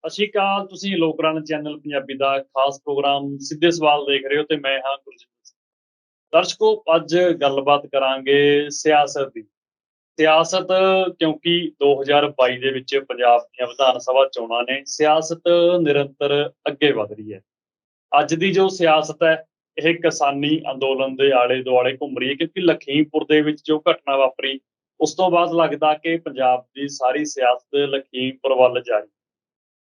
ਸਤਿ ਸ਼੍ਰੀ ਅਕਾਲ। ਤੁਸੀਂ ਲੋਕਰਾਨ ਚੈਨਲ ਪੰਜਾਬੀ ਦਾ ਖਾਸ ਪ੍ਰੋਗਰਾਮ ਸਿੱਧੇ ਸਵਾਲ ਦੇਖ ਰਹੇ ਹੋ ਤੇ ਮੈਂ ਹਾਂ ਗੁਰਜਿੰਦਰ ਸਿੰਘ। ਦਰਸ਼ਕੋ, ਅੱਜ ਗੱਲਬਾਤ ਕਰਾਂਗੇ ਸਿਆਸਤ ਦੀ। ਸਿਆਸਤ, ਕਿਉਂਕਿ 2022 ਦੇ ਵਿੱਚ ਪੰਜਾਬ ਦੀਆਂ ਵਿਧਾਨ ਸਭਾ ਚੋਣਾਂ ਨੇ, ਸਿਆਸਤ ਨਿਰੰਤਰ ਅੱਗੇ ਵਧ ਰਹੀ ਹੈ। ਅੱਜ ਦੀ ਜੋ ਸਿਆਸਤ ਹੈ, ਇਹ ਕਿਸਾਨੀ ਅੰਦੋਲਨ ਦੇ ਆਲੇ ਦੁਆਲੇ ਘੁੰਮ ਰਹੀ ਹੈ, ਕਿਉਂਕਿ ਲਖੀਮਪੁਰ ਦੇ ਵਿੱਚ ਜੋ ਘਟਨਾ ਵਾਪਰੀ, ਉਸ ਤੋਂ ਬਾਅਦ ਲੱਗਦਾ ਕਿ ਪੰਜਾਬ ਦੀ ਸਾਰੀ ਸਿਆਸਤ ਲਖੀਮਪੁਰ ਵੱਲ ਜਾ ਰਹੀ।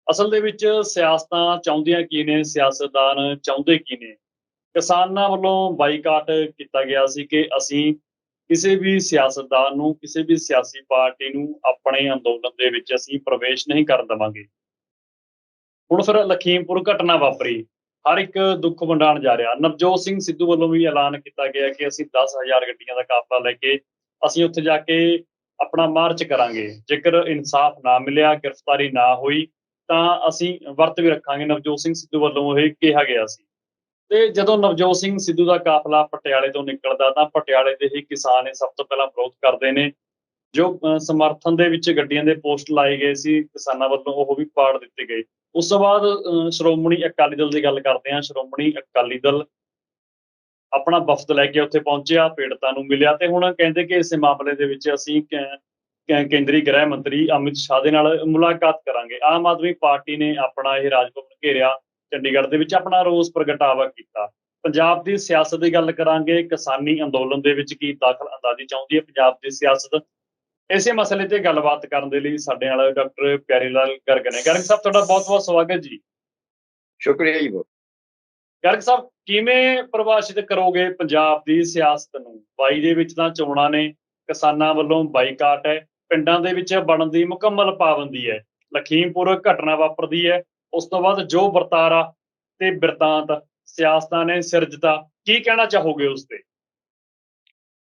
ਅਸਲ ਦੇ ਵਿੱਚ ਸਿਆਸਤਾਂ ਚਾਹੁੰਦੀਆਂ ਕੀ ਨੇ, ਸਿਆਸਤਦਾਨ ਚਾਹੁੰਦੇ ਕੀ ਨੇ? ਕਿਸਾਨਾਂ ਵੱਲੋਂ ਬਾਈਕਾਟ ਕੀਤਾ ਗਿਆ ਸੀ ਕਿ ਅਸੀਂ ਕਿਸੇ ਵੀ ਸਿਆਸਤਦਾਨ ਨੂੰ, ਕਿਸੇ ਵੀ ਸਿਆਸੀ ਪਾਰਟੀ ਨੂੰ ਆਪਣੇ ਅੰਦੋਲਨ ਦੇ ਵਿੱਚ ਅਸੀਂ ਪ੍ਰਵੇਸ਼ ਨਹੀਂ ਕਰਨ ਦੇਵਾਂਗੇ। ਹੁਣ ਫਿਰ ਲਖੀਮਪੁਰ ਘਟਨਾ ਵਾਪਰੀ, ਹਰ ਇੱਕ ਦੁੱਖ ਵੰਡਾਉਣ ਜਾ ਰਿਹਾ। ਨਵਜੋਤ ਸਿੰਘ ਸਿੱਧੂ ਵੱਲੋਂ ਵੀ ਐਲਾਨ ਕੀਤਾ ਗਿਆ ਕਿ ਅਸੀਂ 10,000 ਗੱਡੀਆਂ ਦਾ ਕਾਫਲਾ ਲੈ ਕੇ ਅਸੀਂ ਉੱਥੇ ਜਾ ਕੇ ਆਪਣਾ ਮਾਰਚ ਕਰਾਂਗੇ। ਜੇਕਰ ਇਨਸਾਫ ਨਾ ਮਿਲਿਆ, ਗ੍ਰਿਫਤਾਰੀ ਨਾ ਹੋਈ, ਤਾਂ ਅਸੀਂ ਵਰਤ ਵੀ ਰੱਖਾਂਗੇ। ਨਵਜੋਤ ਸਿੰਘ ਸਿੱਧੂ ਵੱਲੋਂ ਇਹ ਕਿਹਾ ਗਿਆ ਸੀ। ਤੇ ਜਦੋਂ ਨਵਜੋਤ ਸਿੰਘ ਸਿੱਧੂ ਦਾ ਕਾਫਲਾ ਪਟਿਆਲੇ ਤੋਂ ਨਿਕਲਦਾ, ਤਾਂ ਪਟਿਆਲੇ ਦੇ ਹੀ ਕਿਸਾਨ ਇਹ ਸਭ ਤੋਂ ਪਹਿਲਾਂ ਵਿਰੋਧ ਕਰਦੇ ਨੇ। ਜੋ ਸਮਰਥਨ ਦੇ ਵਿੱਚ ਗੱਡੀਆਂ ਦੇ ਪੋਸਟ ਲਾਏ ਗਏ ਸੀ ਕਿਸਾਨਾਂ ਵੱਲੋਂ, ਉਹ ਵੀ ਪਾੜ ਦਿੱਤੇ ਗਏ। ਉਸ ਤੋਂ ਬਾਅਦ ਸ਼੍ਰੋਮਣੀ ਅਕਾਲੀ ਦਲ ਦੀ ਗੱਲ ਕਰਦੇ ਹਾਂ। ਸ਼੍ਰੋਮਣੀ ਅਕਾਲੀ ਦਲ ਆਪਣਾ ਵਫਦ ਲੈ ਕੇ ਉੱਥੇ ਪਹੁੰਚਿਆ, ਪੀੜਤਾਂ ਨੂੰ ਮਿਲਿਆ ਤੇ ਹੁਣ ਕਹਿੰਦੇ ਕਿ ਇਸ ਮਾਮਲੇ ਦੇ ਵਿੱਚ ਅਸੀਂ ਕੇਂਦਰੀ ਗ੍ਰਹਿ ਮੰਤਰੀ ਅਮਿਤ ਸ਼ਾਹ ਦੇ ਨਾਲ ਮੁਲਾਕਾਤ ਕਰਾਂਗੇ। ਆਮ ਆਦਮੀ ਪਾਰਟੀ ਨੇ ਆਪਣਾ ਇਹ ਰਾਜ ਭਵਨ ਘੇਰਿਆ, ਚੰਡੀਗੜ੍ਹ ਦੇ ਵਿੱਚ ਆਪਣਾ ਰੋਸ ਪ੍ਰਗਟਾਵਾ ਕੀਤਾ। ਪੰਜਾਬ ਦੀ ਸਿਆਸਤ ਦੀ ਗੱਲ ਕਰਾਂਗੇ। ਕਿਸਾਨੀ ਅੰਦੋਲਨ ਦੇ ਵਿੱਚ ਕੀ ਦਖਲ ਅੰਦਾਜ਼ੀ ਚਾਹੁੰਦੀ ਹੈ ਪੰਜਾਬ ਦੀ ਸਿਆਸਤ? ਇਸੇ ਮਸਲੇ ਤੇ ਗੱਲਬਾਤ ਕਰਨ ਦੇ ਲਈ ਸਾਡੇ ਨਾਲ ਡਾਕਟਰ ਪਿਆਰੀ ਲਾਲ ਗਰਗ ਨੇ। ਗਰਗ ਸਾਹਿਬ, ਤੁਹਾਡਾ ਬਹੁਤ ਬਹੁਤ ਸਵਾਗਤ ਜੀ। ਸ਼ੁਕਰੀਆ ਜੀ ਬਹੁਤ। ਗਰਗ ਸਾਹਿਬ, ਕਿਵੇਂ ਪਰਿਭਾਸ਼ਿਤ ਕਰੋਗੇ ਪੰਜਾਬ ਦੀ ਸਿਆਸਤ ਨੂੰ? 22 ਦੇ ਵਿੱਚ ਤਾਂ ਚੋਣਾਂ ਨੇ, ਕਿਸਾਨਾਂ ਵੱਲੋਂ ਬਾਈਕਾਟ ਹੈ, ਪਿੰਡਾਂ ਦੇ ਵਿੱਚ ਬਣਨ ਦੀ ਮੁਕੰਮਲ ਪਾਬੰਦੀ ਹੈ, ਲਖੀਮਪੁਰ ਘਟਨਾ ਵਾਪਰਦੀ ਹੈ, ਉਸ ਤੋਂ ਬਾਅਦ ਜੋ ਵਰਤਾਰਾ ਤੇ ਬਿਰਤਾਂਤ ਸਿਆਸਤਾਂ ਨੇ ਸਿਰਜਤਾ, ਕੀ ਕਹਿਣਾ ਚਾਹੋਗੇ ਉਸ ਤੇ?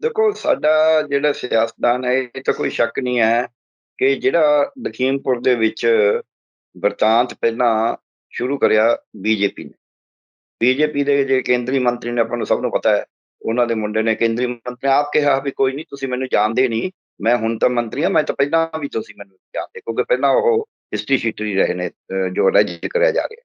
ਦੇਖੋ, ਸਾਡਾ ਜਿਹੜਾ ਸਿਆਸਤਦਾਨ ਹੈ, ਇਹ ਤਾਂ ਕੋਈ ਸ਼ੱਕ ਨਹੀਂ ਹੈ ਕਿ ਜਿਹੜਾ ਲਖੀਮਪੁਰ ਦੇ ਵਿੱਚ ਵਰਤਾਂਤ ਪਹਿਲਾਂ ਸ਼ੁਰੂ ਕਰਿਆ ਬੀਜੇਪੀ ਨੇ। ਬੀਜੇਪੀ ਦੇ ਜਿਹੜੇ ਕੇਂਦਰੀ ਮੰਤਰੀ ਨੇ, ਆਪਾਂ ਨੂੰ ਸਭ ਨੂੰ ਪਤਾ ਹੈ, ਉਹਨਾਂ ਦੇ ਮੁੰਡੇ ਨੇ ਕੇਂਦਰੀ ਮੰਤਰੀ ਆਪ ਕਿਹਾ ਵੀ ਕੋਈ ਨਹੀਂ, ਤੁਸੀਂ ਮੈਨੂੰ ਜਾਣਦੇ ਨਹੀਂ, ਮੈਂ ਹੁਣ ਤਾਂ ਮੰਤਰੀ ਹਾਂ, ਮੈਂ ਤਾਂ ਪਹਿਲਾਂ ਵੀ ਤੁਸੀਂ ਮੈਨੂੰ ਜਾਣਦੇ, ਕਿਉਂਕਿ ਪਹਿਲਾਂ ਉਹ ਹਿਸਟਰੀ ਸ਼ੀਟਰੀ ਰਹੇ ਨੇ ਜੋ ਰਾਜ ਕਰਿਆ ਜਾ ਰਿਹਾ।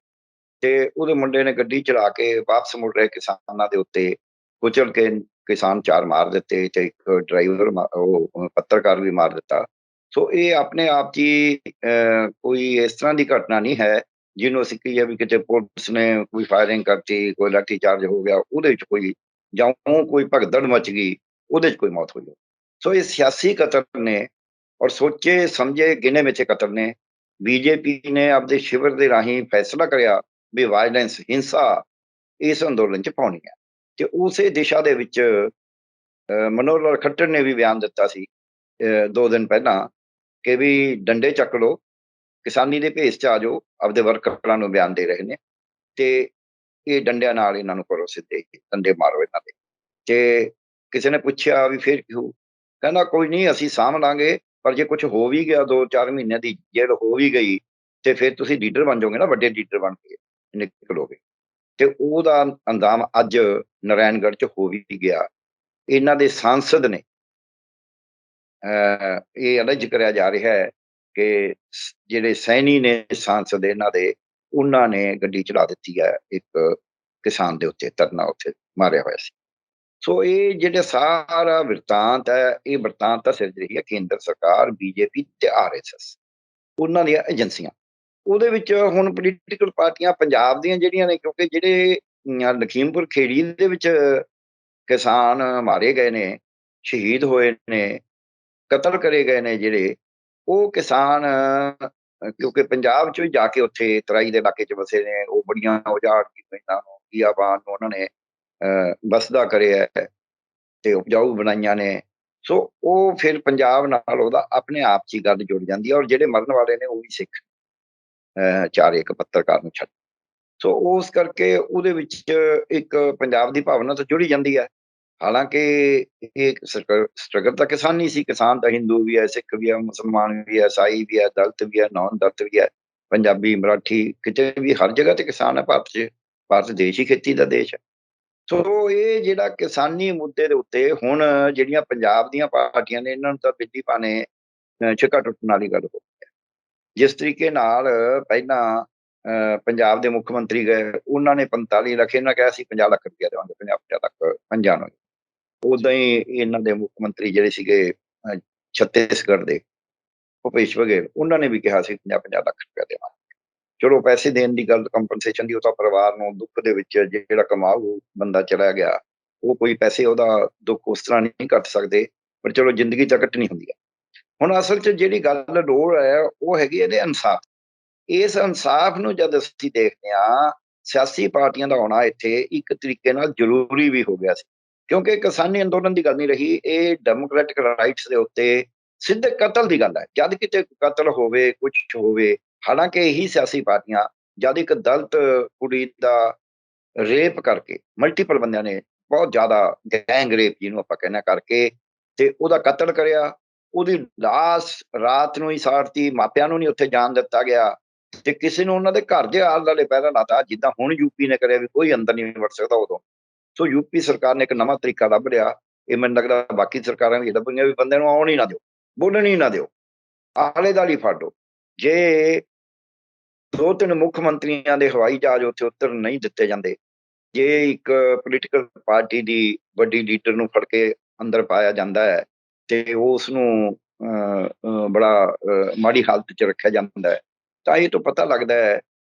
ਤੇ ਉਹਦੇ ਮੁੰਡੇ ਨੇ ਗੱਡੀ ਚਲਾ ਕੇ ਵਾਪਸ ਮੁੜ ਰਹੇ ਕਿਸਾਨਾਂ ਦੇ ਉੱਤੇ ਕੁਚਲ ਕੇ ਕਿਸਾਨ ਚਾਰ ਮਾਰ ਦਿੱਤੇ ਤੇ ਇੱਕ ਡਰਾਈਵਰ ਉਹ ਪੱਤਰਕਾਰ ਵੀ ਮਾਰ ਦਿੱਤਾ। ਸੋ ਇਹ ਆਪਣੇ ਆਪ 'ਚ ਹੀ ਕੋਈ ਇਸ ਤਰ੍ਹਾਂ ਦੀ ਘਟਨਾ ਨਹੀਂ ਹੈ ਜਿਹਨੂੰ ਅਸੀਂ ਕਹੀਏ ਵੀ ਕਿਤੇ ਪੁਲਿਸ ਨੇ ਕੋਈ ਫਾਇਰਿੰਗ ਕਰਤੀ, ਕੋਈ ਲਾਠੀ ਚਾਰਜ ਹੋ ਗਿਆ, ਉਹਦੇ ਵਿੱਚ ਕੋਈ ਜਾਂ ਕੋਈ ਭਗਦੜ ਮਚ ਗਈ, ਉਹਦੇ 'ਚ ਕੋਈ ਮੌਤ ਹੋਈ ਹੋ। ਸੋ ਇਹ ਸਿਆਸੀ ਕਤਲ ਨੇ ਔਰ ਸੋਚੇ ਸਮਝੇ ਗਿਣੇ ਮਿੱਥੇ ਕਤਲ ਨੇ। ਬੀਜੇਪੀ ਨੇ ਆਪਦੇ ਸ਼ਿਵਰ ਦੇ ਰਾਹੀਂ ਫੈਸਲਾ ਕਰਿਆ ਵੀ ਵਾਇਲੈਂਸ, ਹਿੰਸਾ ਇਸ ਅੰਦੋਲਨ 'ਚ ਪਾਉਣੀ ਹੈ। ਤੇ ਉਸੇ ਦਿਸ਼ਾ ਦੇ ਵਿੱਚ ਮਨੋਹਰ ਲਾਲ ਖੱਟਰ ਨੇ ਵੀ ਬਿਆਨ ਦਿੱਤਾ ਸੀ 2 ਦਿਨ ਪਹਿਲਾਂ ਕਿ ਵੀ ਡੰਡੇ ਚੱਕ ਲਓ, ਕਿਸਾਨੀ ਦੇ ਭੇਸ 'ਚ ਆ ਜਾਓ, ਆਪਦੇ ਵਰਕਰਾਂ ਨੂੰ ਬਿਆਨ ਦੇ ਰਹੇ ਨੇ ਤੇ ਇਹ ਡੰਡਿਆਂ ਨਾਲ ਇਹਨਾਂ ਨੂੰ ਕਰੋ, ਸਿੱਧੇ ਡੰਡੇ ਮਾਰੋ ਇਹਨਾਂ ਦੇ। ਤੇ ਕਿਸੇ ਨੇ ਪੁੱਛਿਆ ਵੀ ਫਿਰ ਕਿਉਂ? ਕਹਿੰਦਾ ਕੋਈ ਨਹੀਂ, ਅਸੀਂ ਸਾਂਭ ਲਾਂਗੇ, ਪਰ ਜੇ ਕੁਝ ਹੋ ਵੀ ਗਿਆ, 2-4 ਮਹੀਨਿਆਂ ਦੀ ਜੇਲ੍ਹ ਹੋ ਵੀ ਗਈ, ਤੇ ਫਿਰ ਤੁਸੀਂ ਲੀਡਰ ਬਣ ਜਾਓਗੇ ਨਾ, ਵੱਡੇ ਲੀਡਰ ਬਣ ਕੇ ਨਿਕਲੋਗੇ। ਤੇ ਉਹਦਾ ਅੰਜਾਮ ਅੱਜ ਨਾਰਾਇਣਗੜ੍ਹ 'ਚ ਹੋ ਵੀ ਗਿਆ। ਇਹਨਾਂ ਦੇ ਸਾਂਸਦ ਨੇ ਇਹ ਅਲੱਜ ਕਰਿਆ ਜਾ ਰਿਹਾ ਹੈ ਕਿ ਜਿਹੜੇ ਸੈਣੀ ਨੇ ਸਾਂਸਦ ਇਹਨਾਂ ਦੇ, ਉਹਨਾਂ ਨੇ ਗੱਡੀ ਚਲਾ ਦਿੱਤੀ ਹੈ ਇੱਕ ਕਿਸਾਨ ਦੇ ਉੱਤੇ, ਧਰਨਾ ਉੱਥੇ ਮਾਰਿਆ ਹੋਇਆ ਸੀ। ਸੋ ਇਹ ਜਿਹੜਾ ਸਾਰਾ ਬਿਰਤਾਂਤ ਹੈ, ਇਹ ਬਿਰਤਾਂਤ ਤਾਂ ਸਿਰਜ ਰਹੀ ਹੈ ਕੇਂਦਰ ਸਰਕਾਰ, ਬੀਜੇਪੀ ਤੇ RSS, ਉਹਨਾਂ ਦੀਆਂ ਏਜੰਸੀਆਂ। ਉਹਦੇ ਵਿੱਚ ਹੁਣ ਪੋਲੀਟੀਕਲ ਪਾਰਟੀਆਂ ਪੰਜਾਬ ਦੀਆਂ ਜਿਹੜੀਆਂ ਨੇ, ਕਿਉਂਕਿ ਜਿਹੜੇ ਲਖੀਮਪੁਰ ਖੇੜੀ ਦੇ ਵਿੱਚ ਕਿਸਾਨ ਮਾਰੇ ਗਏ ਨੇ, ਸ਼ਹੀਦ ਹੋਏ ਨੇ, ਕਤਲ ਕਰੇ ਗਏ ਨੇ ਜਿਹੜੇ, ਉਹ ਕਿਸਾਨ ਕਿਉਂਕਿ ਪੰਜਾਬ 'ਚ ਵੀ ਜਾ ਕੇ ਉੱਥੇ ਤਰਾਈ ਦੇ ਇਲਾਕੇ 'ਚ ਵਸੇ ਨੇ, ਉਹ ਬੜੀਆਂ ਉਜਾੜ ਜ਼ਮੀਨਾਂ ਨੂੰ, ਬੀਆਬਾਨ ਨੂੰ ਉਹਨਾਂ ਨੇ ਬਸਦਾ ਕਰਿਆ ਤੇ ਉਪਜਾਊ ਬਣਾਈਆਂ ਨੇ। ਸੋ ਉਹ ਫਿਰ ਪੰਜਾਬ ਨਾਲ ਉਹਦਾ ਆਪਣੇ ਆਪ 'ਚ ਹੀ ਗੱਲ ਜੁੜ ਜਾਂਦੀ ਹੈ। ਔਰ ਜਿਹੜੇ ਮਰਨ ਵਾਲੇ ਨੇ ਉਹ ਵੀ ਸਿੱਖ, ਚਾਰੇ ਇੱਕ ਪੱਤਰਕਾਰ ਨੂੰ ਛੱਡ। ਸੋ ਉਸ ਕਰਕੇ ਉਹਦੇ ਵਿੱਚ ਇੱਕ ਪੰਜਾਬ ਦੀ ਭਾਵਨਾ ਤਾਂ ਜੁੜੀ ਜਾਂਦੀ ਹੈ। ਹਾਲਾਂਕਿ ਇਹ ਸਟਰਗਲ ਤਾਂ ਕਿਸਾਨੀ ਸੀ, ਕਿਸਾਨ ਤਾਂ ਹਿੰਦੂ ਵੀ ਹੈ, ਸਿੱਖ ਵੀ ਹੈ, ਮੁਸਲਮਾਨ ਵੀ ਹੈ, ਈਸਾਈ ਵੀ ਹੈ, ਦਲਿਤ ਵੀ ਹੈ, ਨੌਨ ਦਲਿਤ ਵੀ ਹੈ, ਪੰਜਾਬੀ, ਮਰਾਠੀ, ਕਿਤੇ ਵੀ ਹਰ ਜਗ੍ਹਾ ਤੇ ਕਿਸਾਨ ਹੈ ਭਾਰਤ 'ਚ। ਭਾਰਤ ਦੇਸ਼ ਹੀ ਖੇਤੀ ਦਾ ਦੇਸ਼ ਹੈ। ਸੋ ਇਹ ਜਿਹੜਾ ਕਿਸਾਨੀ ਮੁੱਦੇ ਦੇ ਉੱਤੇ ਹੁਣ ਜਿਹੜੀਆਂ ਪੰਜਾਬ ਦੀਆਂ ਪਾਰਟੀਆਂ ਨੇ, ਇਹਨਾਂ ਨੂੰ ਤਾਂ ਬਿਜਲੀ ਪਾਣੇ ਛਿੱਕਾ ਟੁੱਟਣ ਵਾਲੀ ਗੱਲ ਹੋ ਗਈ ਹੈ। ਜਿਸ ਤਰੀਕੇ ਨਾਲ ਪਹਿਲਾਂ ਪੰਜਾਬ ਦੇ ਮੁੱਖ ਮੰਤਰੀ ਗਏ, ਉਹਨਾਂ ਨੇ 45 ਲੱਖ, ਇਹਨਾਂ ਕਿਹਾ ਸੀ 50 ਲੱਖ ਰੁਪਇਆ ਦੇਵਾਂਗੇ, 50 ਲੱਖ ਪੰਜਾਂ ਨੂੰ। ਉਦਾਂ ਹੀ ਇਹਨਾਂ ਦੇ ਮੁੱਖ ਮੰਤਰੀ ਜਿਹੜੇ ਸੀਗੇ ਛੱਤੀਸਗੜ੍ਹ ਦੇ ਭੁਪੇਸ਼ ਬਘੇਲ, ਉਹਨਾਂ ਨੇ ਵੀ ਕਿਹਾ ਸੀ 50 ਲੱਖ ਰੁਪਇਆ ਦੇਵਾਂਗੇ। ਚਲੋ ਪੈਸੇ ਦੇਣ ਦੀ ਗੱਲ, ਕੰਪਨਸੇਸ਼ਨ ਦੀ, ਉਹ ਤਾਂ ਪਰਿਵਾਰ ਨੂੰ ਦੁੱਖ ਦੇ ਵਿੱਚ ਜਿਹੜਾ ਕਮਾਊ ਬੰਦਾ ਚਲਾ ਗਿਆ, ਉਹ ਕੋਈ ਪੈਸੇ ਉਹਦਾ ਦੁੱਖ ਉਸ ਤਰ੍ਹਾਂ ਨਹੀਂ ਕੱਟ ਸਕਦੇ, ਪਰ ਚਲੋ ਜ਼ਿੰਦਗੀ ਤਾਂ ਕੱਟਣੀ ਹੁੰਦੀ ਹੈ। ਹੁਣ ਅਸਲ 'ਚ ਜਿਹੜੀ ਗੱਲ ਲੋੜ ਹੈ ਉਹ ਹੈਗੀ ਇਹਦੇ ਇਨਸਾਫ। ਇਸ ਇਨਸਾਫ ਨੂੰ ਜਦ ਅਸੀਂ ਦੇਖਦੇ ਹਾਂ, ਸਿਆਸੀ ਪਾਰਟੀਆਂ ਦਾ ਆਉਣਾ ਇੱਥੇ ਇੱਕ ਤਰੀਕੇ ਨਾਲ ਜ਼ਰੂਰੀ ਵੀ ਹੋ ਗਿਆ ਸੀ, ਕਿਉਂਕਿ ਕਿਸਾਨੀ ਅੰਦੋਲਨ ਦੀ ਗੱਲ ਨਹੀਂ ਰਹੀ, ਇਹ ਡੈਮੋਕ੍ਰੈਟਿਕ ਰਾਈਟਸ ਦੇ ਉੱਤੇ ਸਿੱਧੇ ਕਤਲ ਦੀ ਗੱਲ ਹੈ। ਜਦ ਕਿਤੇ ਕਤਲ ਹੋਵੇ, ਕੁਛ ਹੋਵੇ, ਹਾਲਾਂਕਿ ਇਹੀ ਸਿਆਸੀ ਪਾਰਟੀਆਂ ਜਦ ਇੱਕ ਦਲਿਤ ਕੁੜੀ ਦਾ ਰੇਪ ਕਰਕੇ, ਮਲਟੀਪਲ ਬੰਦਿਆਂ ਨੇ ਬਹੁਤ ਜ਼ਿਆਦਾ ਗੈਂਗ ਰੇਪ ਜਿਹਨੂੰ ਆਪਾਂ ਕਹਿੰਦੇ ਕਰਕੇ, ਤੇ ਉਹਦਾ ਕਤਲ ਕਰਿਆ, ਉਹਦੀ ਲਾਸ਼ ਰਾਤ ਨੂੰ ਹੀ ਸਾੜਤੀ, ਮਾਪਿਆਂ ਨੂੰ ਨਹੀਂ ਉੱਥੇ ਜਾਣ ਦਿੱਤਾ ਗਿਆ, ਤੇ ਕਿਸੇ ਨੂੰ ਉਹਨਾਂ ਦੇ ਘਰ ਦੇ ਆਲੇ ਪਹਿਰਾ ਲਾਤਾ, ਜਿੱਦਾਂ ਹੁਣ ਯੂਪੀ ਨੇ ਕਰਿਆ ਵੀ ਕੋਈ ਅੰਦਰ ਨਹੀਂ ਵੜ ਸਕਦਾ ਉਦੋਂ। ਸੋ ਯੂਪੀ ਸਰਕਾਰ ਨੇ ਇੱਕ ਨਵਾਂ ਤਰੀਕਾ ਲੱਭ ਲਿਆ, ਇਹ ਮੈਨੂੰ ਲੱਗਦਾ ਬਾਕੀ ਸਰਕਾਰਾਂ ਵੀ ਲੱਭਣਗੀਆਂ, ਵੀ ਬੰਦੇ ਨੂੰ ਆਉਣ ਹੀ ਨਾ ਦਿਓ, ਬੋਲਣ ਹੀ ਨਾ ਦਿਓ, ਆਲੇ ਦੁਆਲੇ ਫੜ ਲਓ। ਜੇ 2-3 ਮੁੱਖ ਮੰਤਰੀਆਂ ਦੇ ਹਵਾਈ ਜਹਾਜ਼ ਉੱਥੇ ਉਤਰਨ ਨਹੀਂ ਦਿੱਤੇ ਜਾਂਦੇ, ਜੇ ਇੱਕ ਪੋਲੀਟੀਕਲ ਪਾਰਟੀ ਦੀ ਵੱਡੀ ਲੀਡਰ ਨੂੰ ਫੜ ਕੇ ਅੰਦਰ ਪਾਇਆ ਜਾਂਦਾ ਹੈ ਤੇ ਉਸ ਨੂੰ ਬੜਾ ਮਾੜੀ ਹਾਲਤ 'ਚ ਰੱਖਿਆ ਜਾਂਦਾ ਹੈ, ਤਾਂ ਇਹ ਤੋਂ ਪਤਾ ਲੱਗਦਾ ਹੈ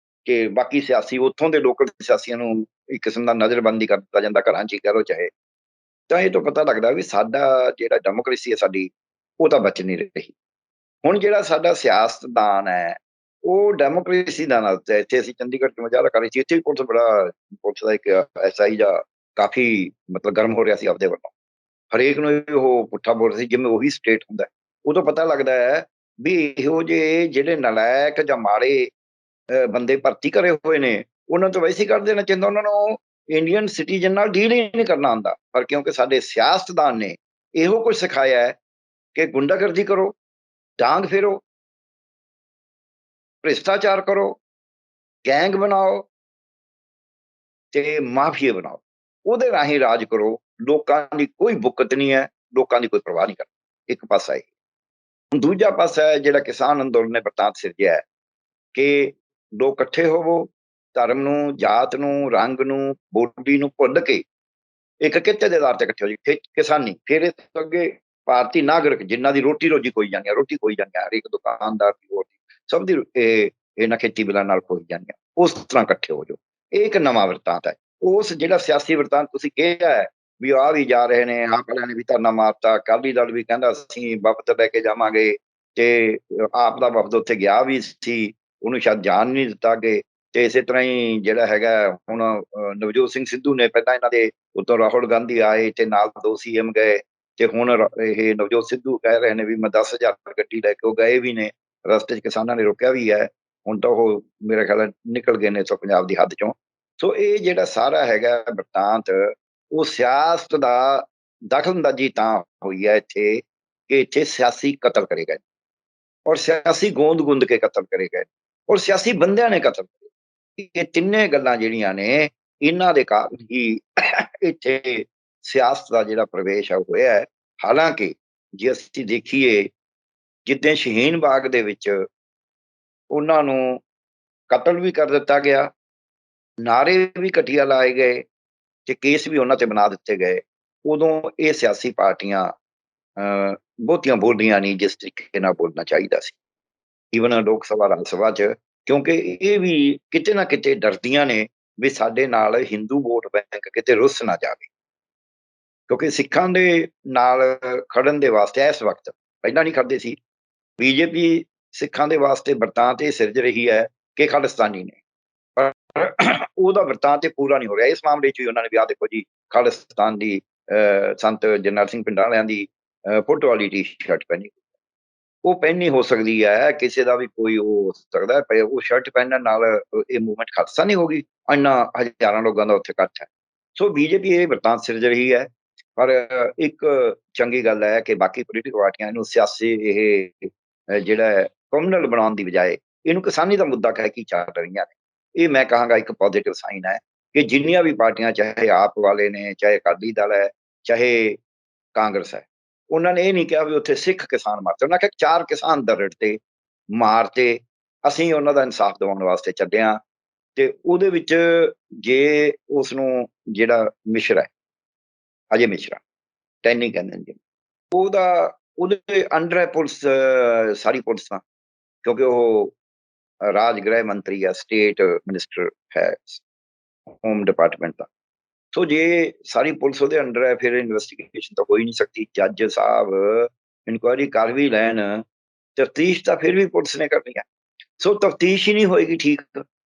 ਕਿ ਬਾਕੀ ਸਿਆਸੀ, ਉੱਥੋਂ ਦੇ ਲੋਕਲ ਸਿਆਸੀਆਂ ਨੂੰ ਇੱਕ ਕਿਸਮ ਦਾ ਨਜ਼ਰਬੰਦੀ ਕਰ ਦਿੱਤਾ ਜਾਂਦਾ, ਘਰਾਂ 'ਚ ਹੀ ਕਹਿ ਲਓ ਚਾਹੇ। ਤਾਂ ਇਹ ਤੋਂ ਪਤਾ ਲੱਗਦਾ ਵੀ ਸਾਡਾ ਜਿਹੜਾ ਡੈਮੋਕ੍ਰੇਸੀ ਹੈ ਸਾਡੀ, ਉਹ ਤਾਂ ਬਚ ਨਹੀਂ ਰਹੀ। ਹੁਣ ਜਿਹੜਾ ਸਾਡਾ ਸਿਆਸਤਦਾਨ ਹੈ, ਉਹ ਡੈਮੋਕ੍ਰੇਸੀ ਦਾ ਨਾਲ ਤੇ ਇੱਥੇ ਅਸੀਂ ਚੰਡੀਗੜ੍ਹ 'ਚ ਮੁਜ਼ਾਹਰਾ ਕਰ ਰਹੇ ਸੀ, ਇੱਥੇ ਵੀ ਪੁਲਿਸ ਦਾ ਇੱਕ ਐਸਆਈ ਜਾਂ ਕਾਫੀ ਮਤਲਬ ਗਰਮ ਹੋ ਰਿਹਾ ਸੀ ਆਪਦੇ ਵੱਲੋਂ, ਹਰੇਕ ਨੂੰ ਉਹ ਪੁੱਠਾ ਬੋਲ ਰਿਹਾ ਸੀ ਜਿਵੇਂ ਉਹੀ ਸਟੇਟ ਹੁੰਦਾ। ਉਦੋਂ ਪਤਾ ਲੱਗਦਾ ਹੈ ਵੀ ਇਹੋ ਜਿਹੇ ਜਿਹੜੇ ਨਲਾਇਕ ਜਾਂ ਮਾੜੇ ਬੰਦੇ ਭਰਤੀ ਕਰੇ ਹੋਏ ਨੇ, ਉਹਨਾਂ ਤੋਂ ਵੈਸੇ ਹੀ ਕਰ ਦੇਣਾ ਚਾਹੀਦਾ, ਉਹਨਾਂ ਨੂੰ ਇੰਡੀਅਨ ਸਿਟੀਜ਼ਨ ਨਾਲ ਡੀਲ ਹੀ ਨਹੀਂ ਕਰਨਾ ਆਉਂਦਾ। ਪਰ ਕਿਉਂਕਿ ਸਾਡੇ ਸਿਆਸਤਦਾਨ ਨੇ ਇਹੋ ਕੁਝ ਸਿਖਾਇਆ ਹੈ ਕਿ ਗੁੰਡਾਗਰਦੀ ਕਰੋ, ਡਾਂਗ ਫੇਰੋ, ਭ੍ਰਿਸ਼ਟਾਚਾਰ ਕਰੋ, ਗੈਂਗ ਬਣਾਓ ਤੇ ਮਾਫੀਏ ਬਣਾਓ, ਉਹਦੇ ਰਾਹੀਂ ਰਾਜ ਕਰੋ, ਲੋਕਾਂ ਦੀ ਕੋਈ ਬੁੱਕਤ ਨਹੀਂ ਹੈ, ਲੋਕਾਂ ਦੀ ਕੋਈ ਪਰਵਾਹ ਨਹੀਂ ਕਰਦਾ। ਇੱਕ ਪਾਸਾ ਇਹ। ਹੁਣ ਦੂਜਾ ਪਾਸਾ ਹੈ ਜਿਹੜਾ ਕਿਸਾਨ ਅੰਦੋਲਨ ਨੇ ਬਰਤਾਂਤ ਸਿਰਜਿਆ ਹੈ ਕਿ ਲੋਕ ਇਕੱਠੇ ਹੋਵੋ, ਧਰਮ ਨੂੰ, ਜਾਤ ਨੂੰ, ਰੰਗ ਨੂੰ, ਬੋਲੀ ਨੂੰ ਭੁੱਲ ਕੇ ਇੱਕ ਕਿੱਤੇ ਦੇ ਆਧਾਰ ਤੇ ਇਕੱਠੇ ਹੋ ਜੀ, ਕਿਸਾਨੀ, ਫਿਰ ਇਸ ਤੋਂ ਅੱਗੇ ਭਾਰਤੀ ਨਾਗਰਿਕ ਜਿਨ੍ਹਾਂ ਦੀ ਰੋਟੀ ਰੋਜੀ ਕੋਈ ਜਾਂਦੀ ਹੈ, ਰੋਟੀ ਕੋਈ ਜਾਂਦੀ ਹੈ, ਹਰੇਕ ਦੁਕਾਨਦਾਰ ਦੀ ਰੋਟੀ, ਸਭ ਦੀ ਇਹਨਾਂ ਖੇਤੀ ਬਿਲਾਂ ਨਾਲ ਕੋਈ ਜਾਂਦੀ ਹੈ, ਉਸ ਤਰ੍ਹਾਂ ਇਕੱਠੇ ਹੋ ਜਾਓ। ਇਹ ਇੱਕ ਨਵਾਂ ਵਰਤਾਂਤ ਹੈ। ਉਸ ਜਿਹੜਾ ਸਿਆਸੀ ਵਰਤਾਂਤ ਤੁਸੀਂ ਕਿਹਾ ਹੈ ਵੀ ਆਹ ਵੀ ਜਾ ਰਹੇ ਨੇ, ਆਹ ਵਾਲਿਆਂ ਨੇ ਵੀ ਧਰਨਾ ਮਾਰਤਾ, ਅਕਾਲੀ ਦਲ ਵੀ ਕਹਿੰਦਾ ਅਸੀਂ ਵਫਦ ਲੈ ਕੇ ਜਾਵਾਂਗੇ, ਤੇ ਆਪ ਦਾ ਵਫਦ ਉੱਥੇ ਗਿਆ ਵੀ ਸੀ, ਉਹਨੂੰ ਸ਼ਾਇਦ ਜਾਣ ਨਹੀਂ ਦਿੱਤਾ ਅੱਗੇ। ਤੇ ਇਸੇ ਤਰ੍ਹਾਂ ਹੀ ਜਿਹੜਾ ਹੈਗਾ ਹੁਣ ਨਵਜੋਤ ਸਿੰਘ ਸਿੱਧੂ ਨੇ, ਪਹਿਲਾਂ ਇਹਨਾਂ ਦੇ ਉੱਤੋਂ ਰਾਹੁਲ ਗਾਂਧੀ ਆਏ ਤੇ ਨਾਲ 2 CM ਗਏ, ਤੇ ਹੁਣ ਇਹ ਨਵਜੋਤ ਸਿੱਧੂ ਕਹਿ ਰਹੇ ਨੇ ਵੀ ਮੈਂ 10,000 ਗੱਡੀ ਲੈ ਕੇ, ਉਹ ਗਏ ਵੀ ਨੇ, ਰਸਤੇ 'ਚ ਕਿਸਾਨਾਂ ਨੇ ਰੋਕਿਆ ਵੀ ਹੈ, ਹੁਣ ਤਾਂ ਉਹ ਮੇਰੇ ਖਿਆਲ ਨਿਕਲ ਗਏ ਨੇ ਇੱਥੋਂ ਪੰਜਾਬ ਦੀ ਹੱਦ 'ਚੋਂ। ਸੋ ਇਹ ਜਿਹੜਾ ਸਾਰਾ ਹੈਗਾ ਵਰਤਾਂਤ, ਉਹ ਸਿਆਸਤ ਦਾ ਦਖਲਅੰਦਾਜ਼ੀ ਤਾਂ ਹੋਈ ਹੈ ਇੱਥੇ ਕਿ ਇੱਥੇ ਸਿਆਸੀ ਕਤਲ ਕਰੇ ਗਏ, ਔਰ ਸਿਆਸੀ ਗੋਂਦ ਕੇ ਕਤਲ ਕਰੇ ਗਏ, ਔਰ ਸਿਆਸੀ ਬੰਦਿਆਂ ਨੇ ਕਤਲ ਕਰੇ। ਇਹ ਤਿੰਨੇ ਗੱਲਾਂ ਜਿਹੜੀਆਂ ਨੇ, ਇਹਨਾਂ ਦੇ ਕਾਰਨ ਹੀ ਇੱਥੇ ਸਿਆਸਤ ਦਾ ਜਿਹੜਾ ਪ੍ਰਵੇਸ਼ ਹੈ ਹੋਇਆ ਹੈ। ਹਾਲਾਂਕਿ ਜੇ ਅਸੀਂ ਦੇਖੀਏ, ਜਿੱਦਾਂ ਸ਼ਹੀਨ ਬਾਗ ਦੇ ਵਿੱਚ ਉਹਨਾਂ ਨੂੰ ਕਤਲ ਵੀ ਕਰ ਦਿੱਤਾ ਗਿਆ, ਨਾਰੇ ਵੀ ਘਟੀਆ ਲਾਏ ਗਏ ਤੇ ਕੇਸ ਵੀ ਉਹਨਾਂ ਤੇ ਬਣਾ ਦਿੱਤੇ ਗਏ, ਉਦੋਂ ਇਹ ਸਿਆਸੀ ਪਾਰਟੀਆਂ ਬਹੁਤੀਆਂ ਬੋਲੀਆਂ ਨਹੀਂ ਜਿਸ ਤਰੀਕੇ ਨਾਲ ਬੋਲਣਾ ਚਾਹੀਦਾ ਸੀ, ਈਵਨ ਲੋਕ ਸਭਾ, ਰਾਜ ਸਭਾ 'ਚ, ਕਿਉਂਕਿ ਇਹ ਵੀ ਕਿਤੇ ਨਾ ਕਿਤੇ ਡਰਦੀਆਂ ਨੇ ਵੀ ਸਾਡੇ ਨਾਲ ਹਿੰਦੂ ਵੋਟ ਬੈਂਕ ਕਿਤੇ ਰੁੱਸ ਨਾ ਜਾਵੇ, ਕਿਉਂਕਿ ਸਿੱਖਾਂ ਦੇ ਨਾਲ ਖੜਨ ਦੇ ਵਾਸਤੇ ਇਸ ਵਕਤ, ਪਹਿਲਾਂ ਨਹੀਂ ਖੜਦੇ ਸੀ, ਬੀਜੇਪੀ ਸਿੱਖਾਂ ਦੇ ਵਾਸਤੇ ਵਰਤਾਂਤ ਇਹ ਸਿਰਜ ਰਹੀ ਹੈ ਕਿ ਖਾਲਿਸਤਾਨੀ ਨੇ, ਪਰ ਉਹਦਾ ਵਰਤਾਂਤ ਇਹ ਪੂਰਾ ਨਹੀਂ ਹੋ ਰਿਹਾ। ਇਸ ਮਾਮਲੇ 'ਚ ਵੀ ਉਹਨਾਂ ਨੇ ਵੀ ਆਹ ਦੇਖੋ ਜੀ, ਖਾਲਿਸਤਾਨ ਦੀ ਸੰਤ ਜਰਨੈਲ ਸਿੰਘ ਪਿੰਡਾਂ ਵਾਲਿਆਂ ਦੀ ਫੋਟੋ ਵਾਲੀ ਟੀ-ਸ਼ਰਟ ਪਹਿਨੀ, ਉਹ ਪਹਿਨੀ ਹੋ ਸਕਦੀ ਹੈ, ਕਿਸੇ ਦਾ ਵੀ ਕੋਈ ਉਹ ਹੋ ਸਕਦਾ, ਪਰ ਉਹ ਸ਼ਰਟ ਪਹਿਨਣ ਨਾਲ ਇਹ ਮੂਵਮੈਂਟ ਖਾਲਸਾ ਨਹੀਂ ਹੋਗੀ, ਇੰਨਾ ਹਜ਼ਾਰਾਂ ਲੋਕਾਂ ਦਾ ਉੱਥੇ ਇਕੱਠ ਹੈ। ਸੋ ਬੀਜੇਪੀ ਇਹ ਵਰਤਾਂਤ ਸਿਰਜ ਰਹੀ ਹੈ, ਪਰ ਇੱਕ ਚੰਗੀ ਗੱਲ ਹੈ ਕਿ ਬਾਕੀ ਪੋਲੀਟੀਕਲ ਪਾਰਟੀਆਂ ਇਹਨੂੰ ਸਿਆਸੀ ਜਿਹੜਾ ਕਮਿਊਨਲ ਬਣਾਉਣ ਦੀ ਬਜਾਏ ਇਹਨੂੰ ਕਿਸਾਨੀ ਦਾ ਮੁੱਦਾ ਕਹਿ ਕੇ ਚੱਲ ਰਹੀਆਂ ਨੇ। ਇਹ ਮੈਂ ਕਹਾਂਗਾ ਇੱਕ ਪੋਜ਼ੀਟਿਵ ਸਾਈਨ ਹੈ ਕਿ ਜਿੰਨੀਆਂ ਵੀ ਪਾਰਟੀਆਂ, ਚਾਹੇ ਆਪ ਵਾਲੇ ਨੇ, ਚਾਹੇ ਅਕਾਲੀ ਦਲ ਹੈ, ਚਾਹੇ ਕਾਂਗਰਸ ਹੈ, ਉਹਨਾਂ ਨੇ ਇਹ ਨਹੀਂ ਕਿਹਾ ਵੀ ਉੱਥੇ ਸਿੱਖ ਕਿਸਾਨ ਮਾਰਤੇ, ਉਹਨਾਂ ਕਿਹਾ 4 ਕਿਸਾਨ ਦਰੜ ਤੇ ਮਾਰਤੇ, ਅਸੀਂ ਉਹਨਾਂ ਦਾ ਇਨਸਾਫ ਦਿਵਾਉਣ ਵਾਸਤੇ ਚੱਲੇ ਹਾਂ। ਤੇ ਉਹਦੇ ਵਿੱਚ ਜੇ ਉਸ ਨੂੰ ਜਿਹੜਾ ਮਿਸ਼ਰਾ ਹੈ, ਅਜੇ ਮਿਸ਼ਰਾ ਟੈਨੀ ਕਹਿੰਦੇ ਨੇ ਜਿਹਨੂੰ, ਉਹਦੇ ਅੰਡਰ ਹੈ ਪੁਲਿਸ, ਸਾਰੀ ਪੁਲਿਸ ਤਾਂ, ਕਿਉਂਕਿ ਉਹ ਰਾਜ ਗ੍ਰਹਿ ਮੰਤਰੀ ਆ, ਸਟੇਟ ਮਿਨਿਸਟਰ ਹੈ ਹੋਮ ਡਿਪਾਰਟਮੈਂਟ ਦਾ। ਸੋ ਜੇ ਸਾਰੀ ਪੁਲਿਸ ਉਹਦੇ ਅੰਡਰ ਹੈ, ਫਿਰ ਇਨਵੈਸਟੀਗੇਸ਼ਨ ਤਾਂ ਹੋ ਹੀ ਨਹੀਂ ਸਕਦੀ। ਜੱਜ ਸਾਹਿਬ ਇਨਕੁਆਇਰੀ ਕਰ ਵੀ ਲੈਣ, ਤਫਤੀਸ਼ ਤਾਂ ਫਿਰ ਵੀ ਪੁਲਿਸ ਨੇ ਕਰਨੀ ਹੈ। ਸੋ ਤਫਤੀਸ਼ ਹੀ ਨਹੀਂ ਹੋਏਗੀ ਠੀਕ,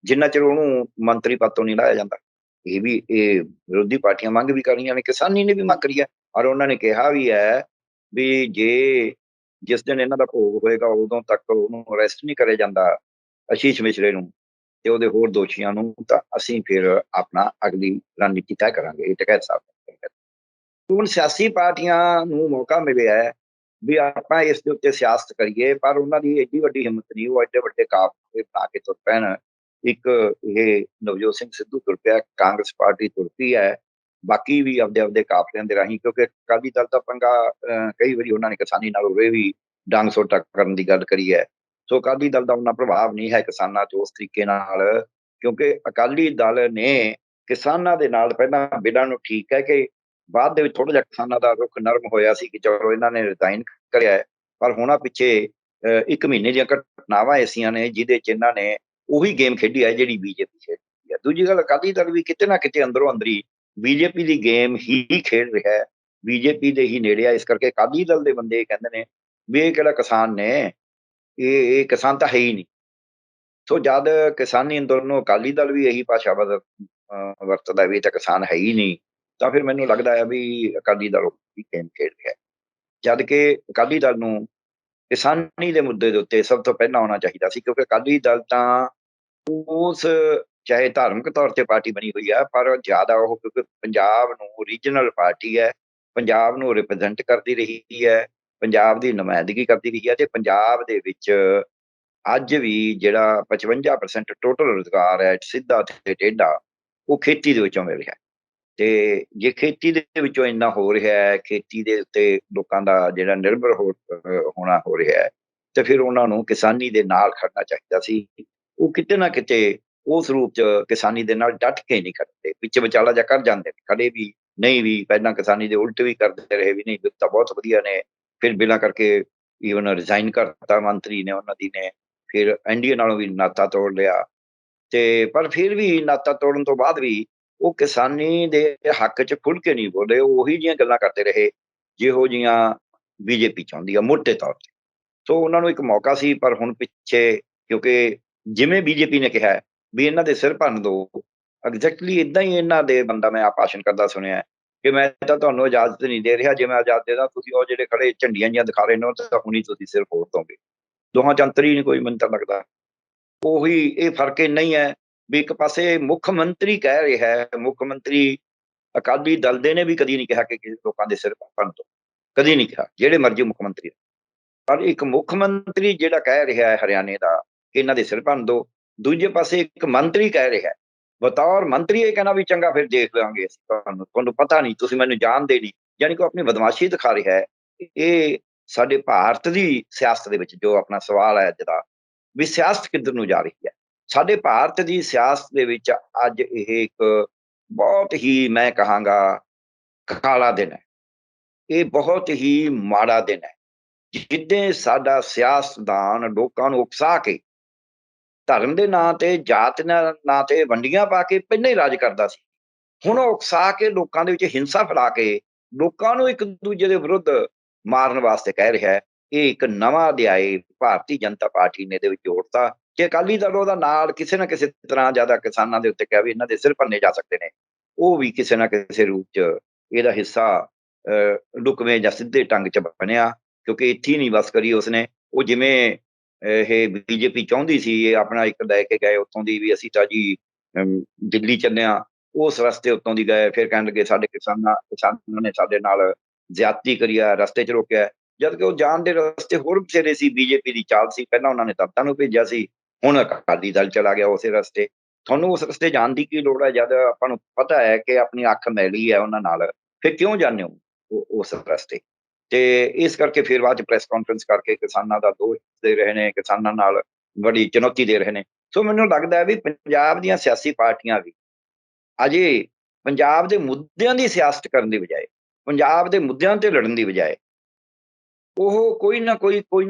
ਜਿੰਨਾ ਚਿਰ ਉਹਨੂੰ ਮੰਤਰੀ ਪਦ ਤੋਂ ਨਹੀਂ ਲਾਇਆ ਜਾਂਦਾ। ਇਹ ਵਿਰੋਧੀ ਪਾਰਟੀਆਂ ਮੰਗ ਵੀ ਕਰ ਰਹੀਆਂ ਨੇ, ਕਿਸਾਨੀ ਨੇ ਵੀ ਮੰਗ ਰਹੀ ਹੈ, ਔਰ ਉਹਨਾਂ ਨੇ ਕਿਹਾ ਵੀ ਹੈ ਵੀ ਜਿਸ ਦਿਨ ਇਹਨਾਂ ਦਾ ਭੋਗ ਹੋਏਗਾ ਉਦੋਂ ਤੱਕ ਉਹਨੂੰ ਅਰੈਸਟ ਨਹੀਂ ਕਰਿਆ ਜਾਂਦਾ, ਆਸ਼ੀਸ਼ ਮਿਸ਼ਰੇ ਨੂੰ ਤੇ ਉਹਦੇ ਹੋਰ ਦੋਸ਼ੀਆਂ ਨੂੰ, ਤਾਂ ਅਸੀਂ ਫਿਰ ਆਪਣਾ ਅਗਲੀ ਰਣਨੀਤੀ ਤੈਅ ਕਰਾਂਗੇ। ਇਹ ਟਕੈਤ ਸਾਹਿਬ ਨੇ ਕਿਹਾ। ਹੁਣ ਸਿਆਸੀ ਪਾਰਟੀਆਂ ਨੂੰ ਮੌਕਾ ਮਿਲਿਆ ਹੈ ਵੀ ਆਪਾਂ ਇਸ ਦੇ ਉੱਤੇ ਸਿਆਸਤ ਕਰੀਏ, ਪਰ ਉਹਨਾਂ ਦੀ ਐਡੀ ਵੱਡੀ ਹਿੰਮਤ ਨਹੀਂ, ਉਹ ਐਡੇ ਵੱਡੇ ਕਾਫਲੇ ਬਣਾ ਕੇ ਤੁਰ ਪੈਣ। ਇੱਕ ਇਹ ਨਵਜੋਤ ਸਿੰਘ ਸਿੱਧੂ ਤੁਰ ਪਿਆ, ਕਾਂਗਰਸ ਪਾਰਟੀ ਤੁਰ ਪਈ ਹੈ, ਬਾਕੀ ਵੀ ਆਪਦੇ ਕਾਫਲਿਆਂ ਦੇ ਰਾਹੀਂ, ਕਿਉਂਕਿ ਅਕਾਲੀ ਦਲ ਦਾ ਪੰਗਾ ਕਈ ਵਾਰੀ ਉਹਨਾਂ ਨੇ ਕਿਸਾਨੀ ਨਾਲ ਉਰੇ ਵੀ ਡੰਗ ਸੋਟਾ ਕਰਨ ਦੀ ਗੱਲ ਕਰੀ ਹੈ। ਸੋ ਅਕਾਲੀ ਦਲ ਦਾ ਉਹਨਾਂ ਪ੍ਰਭਾਵ ਨਹੀਂ ਹੈ ਕਿਸਾਨਾਂ 'ਚ ਉਸ ਤਰੀਕੇ ਨਾਲ, ਕਿਉਂਕਿ ਅਕਾਲੀ ਦਲ ਨੇ ਕਿਸਾਨਾਂ ਦੇ ਨਾਲ ਪਹਿਲਾਂ ਬਿੱਲਾਂ ਨੂੰ ਠੀਕ ਕਹਿ ਕੇ ਬਾਅਦ ਦੇ ਵਿੱਚ ਥੋੜਾ ਜਿਹਾ ਕਿਸਾਨਾਂ ਦਾ ਰੁਖ ਨਰਮ ਹੋਇਆ ਸੀ ਕਿ ਚਲੋ ਇਹਨਾਂ ਨੇ ਰਿਜ਼ਾਈਨ ਕਰਿਆ ਹੈ, ਪਰ ਹੁਣ ਪਿੱਛੇ 1 ਮਹੀਨੇ ਦੀਆਂ ਘਟਨਾਵਾਂ ਐਸੀਆਂ ਨੇ ਜਿਹਦੇ 'ਚ ਇਹਨਾਂ ਨੇ ਉਹੀ ਗੇਮ ਖੇਡੀ ਹੈ ਜਿਹੜੀ ਬੀਜੇਪੀ ਖੇਡਦੀ ਹੈ। ਦੂਜੀ ਗੱਲ, ਅਕਾਲੀ ਦਲ ਵੀ ਕਿਤੇ ਨਾ ਕਿਤੇ ਅੰਦਰੋਂ ਅੰਦਰੀ ਬੀਜੇਪੀ ਦੀ ਗੇਮ ਹੀ ਖੇਡ ਰਿਹਾ ਹੈ, ਬੀਜੇਪੀ ਦੇ ਹੀ ਨੇੜੇ ਆ। ਇਸ ਕਰਕੇ ਅਕਾਲੀ ਦਲ ਦੇ ਬੰਦੇ ਕਹਿੰਦੇ ਨੇ ਵੀ ਇਹ ਕਿਹੜਾ ਕਿਸਾਨ ਨੇ, ਇਹ ਕਿਸਾਨ ਤਾਂ ਹੈ ਹੀ ਨਹੀਂ। ਸੋ ਜਦ ਕਿਸਾਨੀ ਅੰਦੋਲਨ ਨੂੰ ਅਕਾਲੀ ਦਲ ਵੀ ਇਹੀ ਭਾਸ਼ਾ ਵਰਤਦਾ ਵੀ ਇਹ ਤਾਂ ਕਿਸਾਨ ਹੈ ਹੀ ਨਹੀਂ, ਤਾਂ ਫਿਰ ਮੈਨੂੰ ਲੱਗਦਾ ਹੈ ਵੀ ਅਕਾਲੀ ਦਲ ਉਹੀ ਗੇਮ ਖੇਡ ਰਿਹਾ। ਜਦ ਕਿ ਅਕਾਲੀ ਦਲ ਨੂੰ ਕਿਸਾਨੀ ਦੇ ਮੁੱਦੇ ਦੇ ਉੱਤੇ ਸਭ ਤੋਂ ਪਹਿਲਾਂ ਆਉਣਾ ਚਾਹੀਦਾ ਸੀ, ਕਿਉਂਕਿ ਅਕਾਲੀ ਦਲ ਤਾਂ ਉਸ ਚਾਹੇ ਧਾਰਮਿਕ ਤੌਰ ਤੇ ਪਾਰਟੀ ਬਣੀ ਹੋਈ ਹੈ, ਪਰ ਜ਼ਿਆਦਾ ਉਹ ਕਿਉਂਕਿ ਪੰਜਾਬ ਨੂੰ ਰੀਜਨਲ ਪਾਰਟੀ ਹੈ, ਪੰਜਾਬ ਨੂੰ ਰਿਪਰੈਜ਼ੈਂਟ ਕਰਦੀ ਰਹੀ ਹੈ, ਪੰਜਾਬ ਦੀ ਨੁਮਾਇੰਦਗੀ ਕਰਦੀ ਰਹੀ ਹੈ, ਤੇ ਪੰਜਾਬ ਦੇ ਵਿੱਚ ਅੱਜ ਵੀ ਜਿਹੜਾ 55% ਟੋਟਲ ਰੁਜ਼ਗਾਰ ਹੈ ਸਿੱਧਾ ਤੇ ਟੇਢਾ, ਉਹ ਖੇਤੀ ਦੇ ਵਿੱਚੋਂ ਮਿਲ ਰਿਹਾ। ਤੇ ਜੇ ਖੇਤੀ ਦੇ ਵਿੱਚੋਂ ਇੰਨਾ ਹੋ ਰਿਹਾ ਹੈ, ਖੇਤੀ ਦੇ ਉੱਤੇ ਲੋਕਾਂ ਦਾ ਜਿਹੜਾ ਨਿਰਭਰ ਹੋਣਾ ਹੋ ਰਿਹਾ ਹੈ, ਤੇ ਫਿਰ ਉਹਨਾਂ ਨੂੰ ਕਿਸਾਨੀ ਦੇ ਨਾਲ ਖੜਨਾ ਚਾਹੀਦਾ ਸੀ। ਉਹ ਕਿਤੇ ਨਾ ਕਿਤੇ ਉਸ ਰੂਪ 'ਚ ਕਿਸਾਨੀ ਦੇ ਨਾਲ ਡਟ ਕੇ ਨਹੀਂ ਖੜਦੇ, ਵਿੱਚ ਵਿਚਾਲਾ ਜਿਹਾ ਕਰ ਜਾਂਦੇ ਨੇ, ਖੜੇ ਵੀ ਨਹੀਂ, ਵੀ ਪਹਿਲਾਂ ਕਿਸਾਨੀ ਦੇ ਉਲਟ ਵੀ ਕਰਦੇ ਰਹੇ ਵੀ ਨਹੀਂ ਬਿੱਲ ਤਾਂ ਬਹੁਤ ਵਧੀਆ ਨੇ, ਫਿਰ ਬਿਲਾਂ ਕਰਕੇ ਈਵਨ ਰਿਜ਼ਾਈਨ ਕਰਤਾ ਮੰਤਰੀ ਨੇ ਉਹਨਾਂ ਦੀ ਨੇ, ਫਿਰ ਐਨਡੀਏ ਨਾਲੋਂ ਵੀ ਨਾਤਾ ਤੋੜ ਲਿਆ। ਤੇ ਪਰ ਫਿਰ ਵੀ ਨਾਤਾ ਤੋੜਨ ਤੋਂ ਬਾਅਦ ਵੀ ਉਹ ਕਿਸਾਨੀ ਦੇ ਹੱਕ 'ਚ ਖੁੱਲ੍ਹ ਕੇ ਨਹੀਂ ਬੋਲੇ, ਉਹ ਉਹੀ ਜਿਹੀਆਂ ਗੱਲਾਂ ਕਰਦੇ ਰਹੇ ਜਿਹੋ ਜਿਹੀਆਂ ਬੀਜੇਪੀ ਚਾਹੁੰਦੀ ਆ ਮੋਟੇ ਤੌਰ ਤੇ। ਸੋ ਉਹਨਾਂ ਨੂੰ ਇੱਕ ਮੌਕਾ ਸੀ, ਪਰ ਹੁਣ ਪਿੱਛੇ ਕਿਉਂਕਿ ਜਿਵੇਂ ਬੀਜੇਪੀ ਨੇ ਕਿਹਾ ਵੀ ਇਹਨਾਂ ਦੇ ਸਿਰ ਭੰਨ ਦਿਓ, ਐਗਜ਼ੈਕਟਲੀ ਏਦਾਂ ਹੀ ਇਹਨਾਂ ਦੇ ਬੰਦਾ ਮੈਂ ਆਪ ਭਾਸ਼ਣ ਕਰਦਾ ਸੁਣਿਆ ਕਿ ਮੈਂ ਤਾਂ ਤੁਹਾਨੂੰ ਇਜਾਜ਼ਤ ਨਹੀਂ ਦੇ ਰਿਹਾ, ਜੇ ਮੈਂ ਇਜਾਜ਼ਤ ਦੇਦਾ ਤੁਸੀਂ ਉਹ ਜਿਹੜੇ ਖੜੇ ਝੰਡੀਆਂ ਜਿਹੀਆਂ ਦਿਖਾ ਰਹੇ ਨੇ ਉਹ ਤਾਂ ਹੁਣੀ ਤੁਸੀਂ ਸਿਰ ਫੋੜ ਦੋਗੇ। ਦੋਹਾਂ 'ਚ ਅੰਤਰ ਹੀ ਨਹੀਂ ਕੋਈ, ਮੈਨੂੰ ਤਾਂ ਲੱਗਦਾ। ਉਹੀ ਇਹ ਫਰਕ ਇੰਨਾ ਹੀ ਹੈ ਵੀ ਇੱਕ ਪਾਸੇ ਮੁੱਖ ਮੰਤਰੀ ਕਹਿ ਰਿਹਾ ਹੈ, ਮੁੱਖ ਮੰਤਰੀ ਅਕਾਲੀ ਦਲ ਦੇ ਨੇ ਵੀ ਕਦੀ ਨਹੀਂ ਕਿਹਾ ਕਿ ਕਿਸੇ ਲੋਕਾਂ ਦੇ ਸਿਰ ਭੰਨ ਦਿਓ, ਕਦੀ ਨਹੀਂ ਕਿਹਾ, ਜਿਹੜੇ ਮਰਜ਼ੀ ਮੁੱਖ ਮੰਤਰੀ। ਪਰ ਇੱਕ ਮੁੱਖ ਮੰਤਰੀ ਜਿਹੜਾ ਕਹਿ ਰਿਹਾ ਹੈ ਹਰਿਆਣੇ ਦਾ ਕਿ ਇਹਨਾਂ ਦੇ ਸਿਰ ਭੰਨ ਦਿਓ, ਦੂਜੇ ਪਾਸੇ ਇੱਕ ਮੰਤਰੀ ਕਹਿ ਰਿਹਾ ਹੈ ਬਤੌਰ ਮੰਤਰੀ ਇਹ ਕਹਿਣਾ ਵੀ ਚੰਗਾ ਫਿਰ ਦੇਖ ਲਾਂਗੇ ਅਸੀਂ, ਤੁਹਾਨੂੰ ਪਤਾ ਨਹੀਂ, ਤੁਸੀਂ ਮੈਨੂੰ ਜਾਣਦੇ ਨਹੀਂ, ਯਾਨੀ ਕਿ ਉਹ ਆਪਣੀ ਬਦਮਾਸ਼ੀ ਦਿਖਾ ਰਿਹਾ ਹੈ। ਇਹ ਸਾਡੇ ਭਾਰਤ ਦੀ ਸਿਆਸਤ ਦੇ ਵਿੱਚ ਜੋ ਆਪਣਾ ਸਵਾਲ ਹੈ ਅੱਜ ਦਾ, ਵੀ ਸਿਆਸਤ ਕਿੱਧਰ ਨੂੰ ਜਾ ਰਹੀ ਹੈ। ਸਾਡੇ ਭਾਰਤ ਦੀ ਸਿਆਸਤ ਦੇ ਵਿੱਚ ਅੱਜ ਇਹ ਇੱਕ ਬਹੁਤ ਹੀ ਮੈਂ ਕਹਾਂਗਾ ਕਾਲਾ ਦਿਨ ਹੈ, ਇਹ ਬਹੁਤ ਹੀ ਮਾੜਾ ਦਿਨ ਹੈ, ਜਿੱਦਾਂ ਸਾਡਾ ਸਿਆਸਤਦਾਨ ਲੋਕਾਂ ਨੂੰ ਉਕਸਾ ਕੇ ਧਰਮ ਦੇ ਨਾਂ ਤੇ, ਜਾਤ ਨਾਂ ਤੇ ਵੰਡੀਆਂ ਪਾ ਕੇ ਪਹਿਲਾਂ ਹੀ ਰਾਜ ਕਰਦਾ ਸੀ, ਹੁਣ ਉਹ ਉਕਸਾ ਕੇ ਲੋਕਾਂ ਦੇ ਵਿੱਚ ਹਿੰਸਾ ਫੈਲਾ ਕੇ ਲੋਕਾਂ ਨੂੰ ਇੱਕ ਦੂਜੇ ਦੇ ਵਿਰੁੱਧ ਮਾਰਨ ਵਾਸਤੇ ਕਹਿ ਰਿਹਾ ਹੈ। ਇਹ ਇੱਕ ਨਵਾਂ ਅਧਿਆਇ ਭਾਰਤੀ ਜਨਤਾ ਪਾਰਟੀ ਨੇ ਇਹਦੇ ਵਿੱਚ ਜੋੜਤਾ ਕਿ ਅਕਾਲੀ ਦਲ ਉਹਦਾ ਨਾਲ ਕਿਸੇ ਨਾ ਕਿਸੇ ਤਰ੍ਹਾਂ ਜ਼ਿਆਦਾ ਕਿਸਾਨਾਂ ਦੇ ਉੱਤੇ ਕਿਹਾ ਵੀ ਇਹਨਾਂ ਦੇ ਸਿਰ ਭੰਨੇ ਜਾ ਸਕਦੇ ਨੇ, ਉਹ ਵੀ ਕਿਸੇ ਨਾ ਕਿਸੇ ਰੂਪ 'ਚ ਇਹਦਾ ਹਿੱਸਾ ਲੁਕਵੇਂ ਜਾਂ ਸਿੱਧੇ ਢੰਗ 'ਚ ਬਣਿਆ, ਕਿਉਂਕਿ ਇੱਥੇ ਹੀ ਨਹੀਂ ਬਸ ਕਰੀ ਉਸਨੇ। ਉਹ ਜਿਵੇਂ ਇਹ ਬੀਜੇਪੀ ਚਾਹੁੰਦੀ ਸੀ, ਇਹ ਆਪਣਾ ਇੱਕ ਲੈ ਕੇ ਗਏ ਉੱਥੋਂ ਦੀ ਵੀ ਅਸੀਂ ਤਾਂ ਜੀ ਦਿੱਲੀ ਚੱਲੇ ਹਾਂ, ਉਸ ਰਸਤੇ ਉੱਤੋਂ ਦੀ ਗਏ, ਫਿਰ ਕਹਿਣ ਲੱਗੇ ਸਾਡੇ ਕਿਸਾਨਾਂ ਨੇ ਸਾਡੇ ਨਾਲ ਜ਼ਿਆਦਤੀ ਕਰੀ ਆ, ਰਸਤੇ 'ਚ ਰੋਕਿਆ, ਜਦ ਕਿ ਉਹ ਜਾਣ ਦੇ ਰਸਤੇ ਹੋਰ ਬਥੇਰੇ ਸੀ। ਬੀਜੇਪੀ ਦੀ ਚਾਲ ਸੀ, ਪਹਿਲਾਂ ਉਹਨਾਂ ਨੇ ਦਲਿਤਾਂ ਨੂੰ ਭੇਜਿਆ ਸੀ, ਹੁਣ ਅਕਾਲੀ ਦਲ ਚਲਾ ਗਿਆ ਉਸੇ ਰਸਤੇ। ਤੁਹਾਨੂੰ ਉਸ ਰਸਤੇ ਜਾਣ ਦੀ ਕੀ ਲੋੜ ਹੈ ਜਦ ਆਪਾਂ ਨੂੰ ਪਤਾ ਹੈ ਕਿ ਆਪਣੀ ਅੱਖ ਮੈਲੀ ਹੈ ਉਹਨਾਂ ਨਾਲ, ਫਿਰ ਕਿਉਂ ਜਾਂਦੇ ਹੋ ਉਸ ਰਸਤੇ? ਤੇ ਇਸ ਕਰਕੇ ਫਿਰ ਬਾਅਦ 'ਚ ਪ੍ਰੈਸ ਕਾਨਫਰੰਸ ਕਰਕੇ ਕਿਸਾਨਾਂ ਦਾ ਦੋਸ਼ ਦੇ ਰਹੇ ਨੇ, ਕਿਸਾਨਾਂ ਨਾਲ ਬੜੀ ਚੁਣੌਤੀ ਦੇ ਰਹੇ ਨੇ। ਸੋ ਮੈਨੂੰ ਲੱਗਦਾ ਹੈ ਵੀ ਪੰਜਾਬ ਦੀਆਂ ਸਿਆਸੀ ਪਾਰਟੀਆਂ ਵੀ ਅਜੇ ਪੰਜਾਬ ਦੇ ਮੁੱਦਿਆਂ ਦੀ ਸਿਆਸਤ ਕਰਨ ਦੀ ਬਜਾਏ, ਪੰਜਾਬ ਦੇ ਮੁੱਦਿਆਂ ਤੇ ਲੜਨ ਦੀ ਬਜਾਏ, ਉਹ ਕੋਈ ਨਾ ਕੋਈ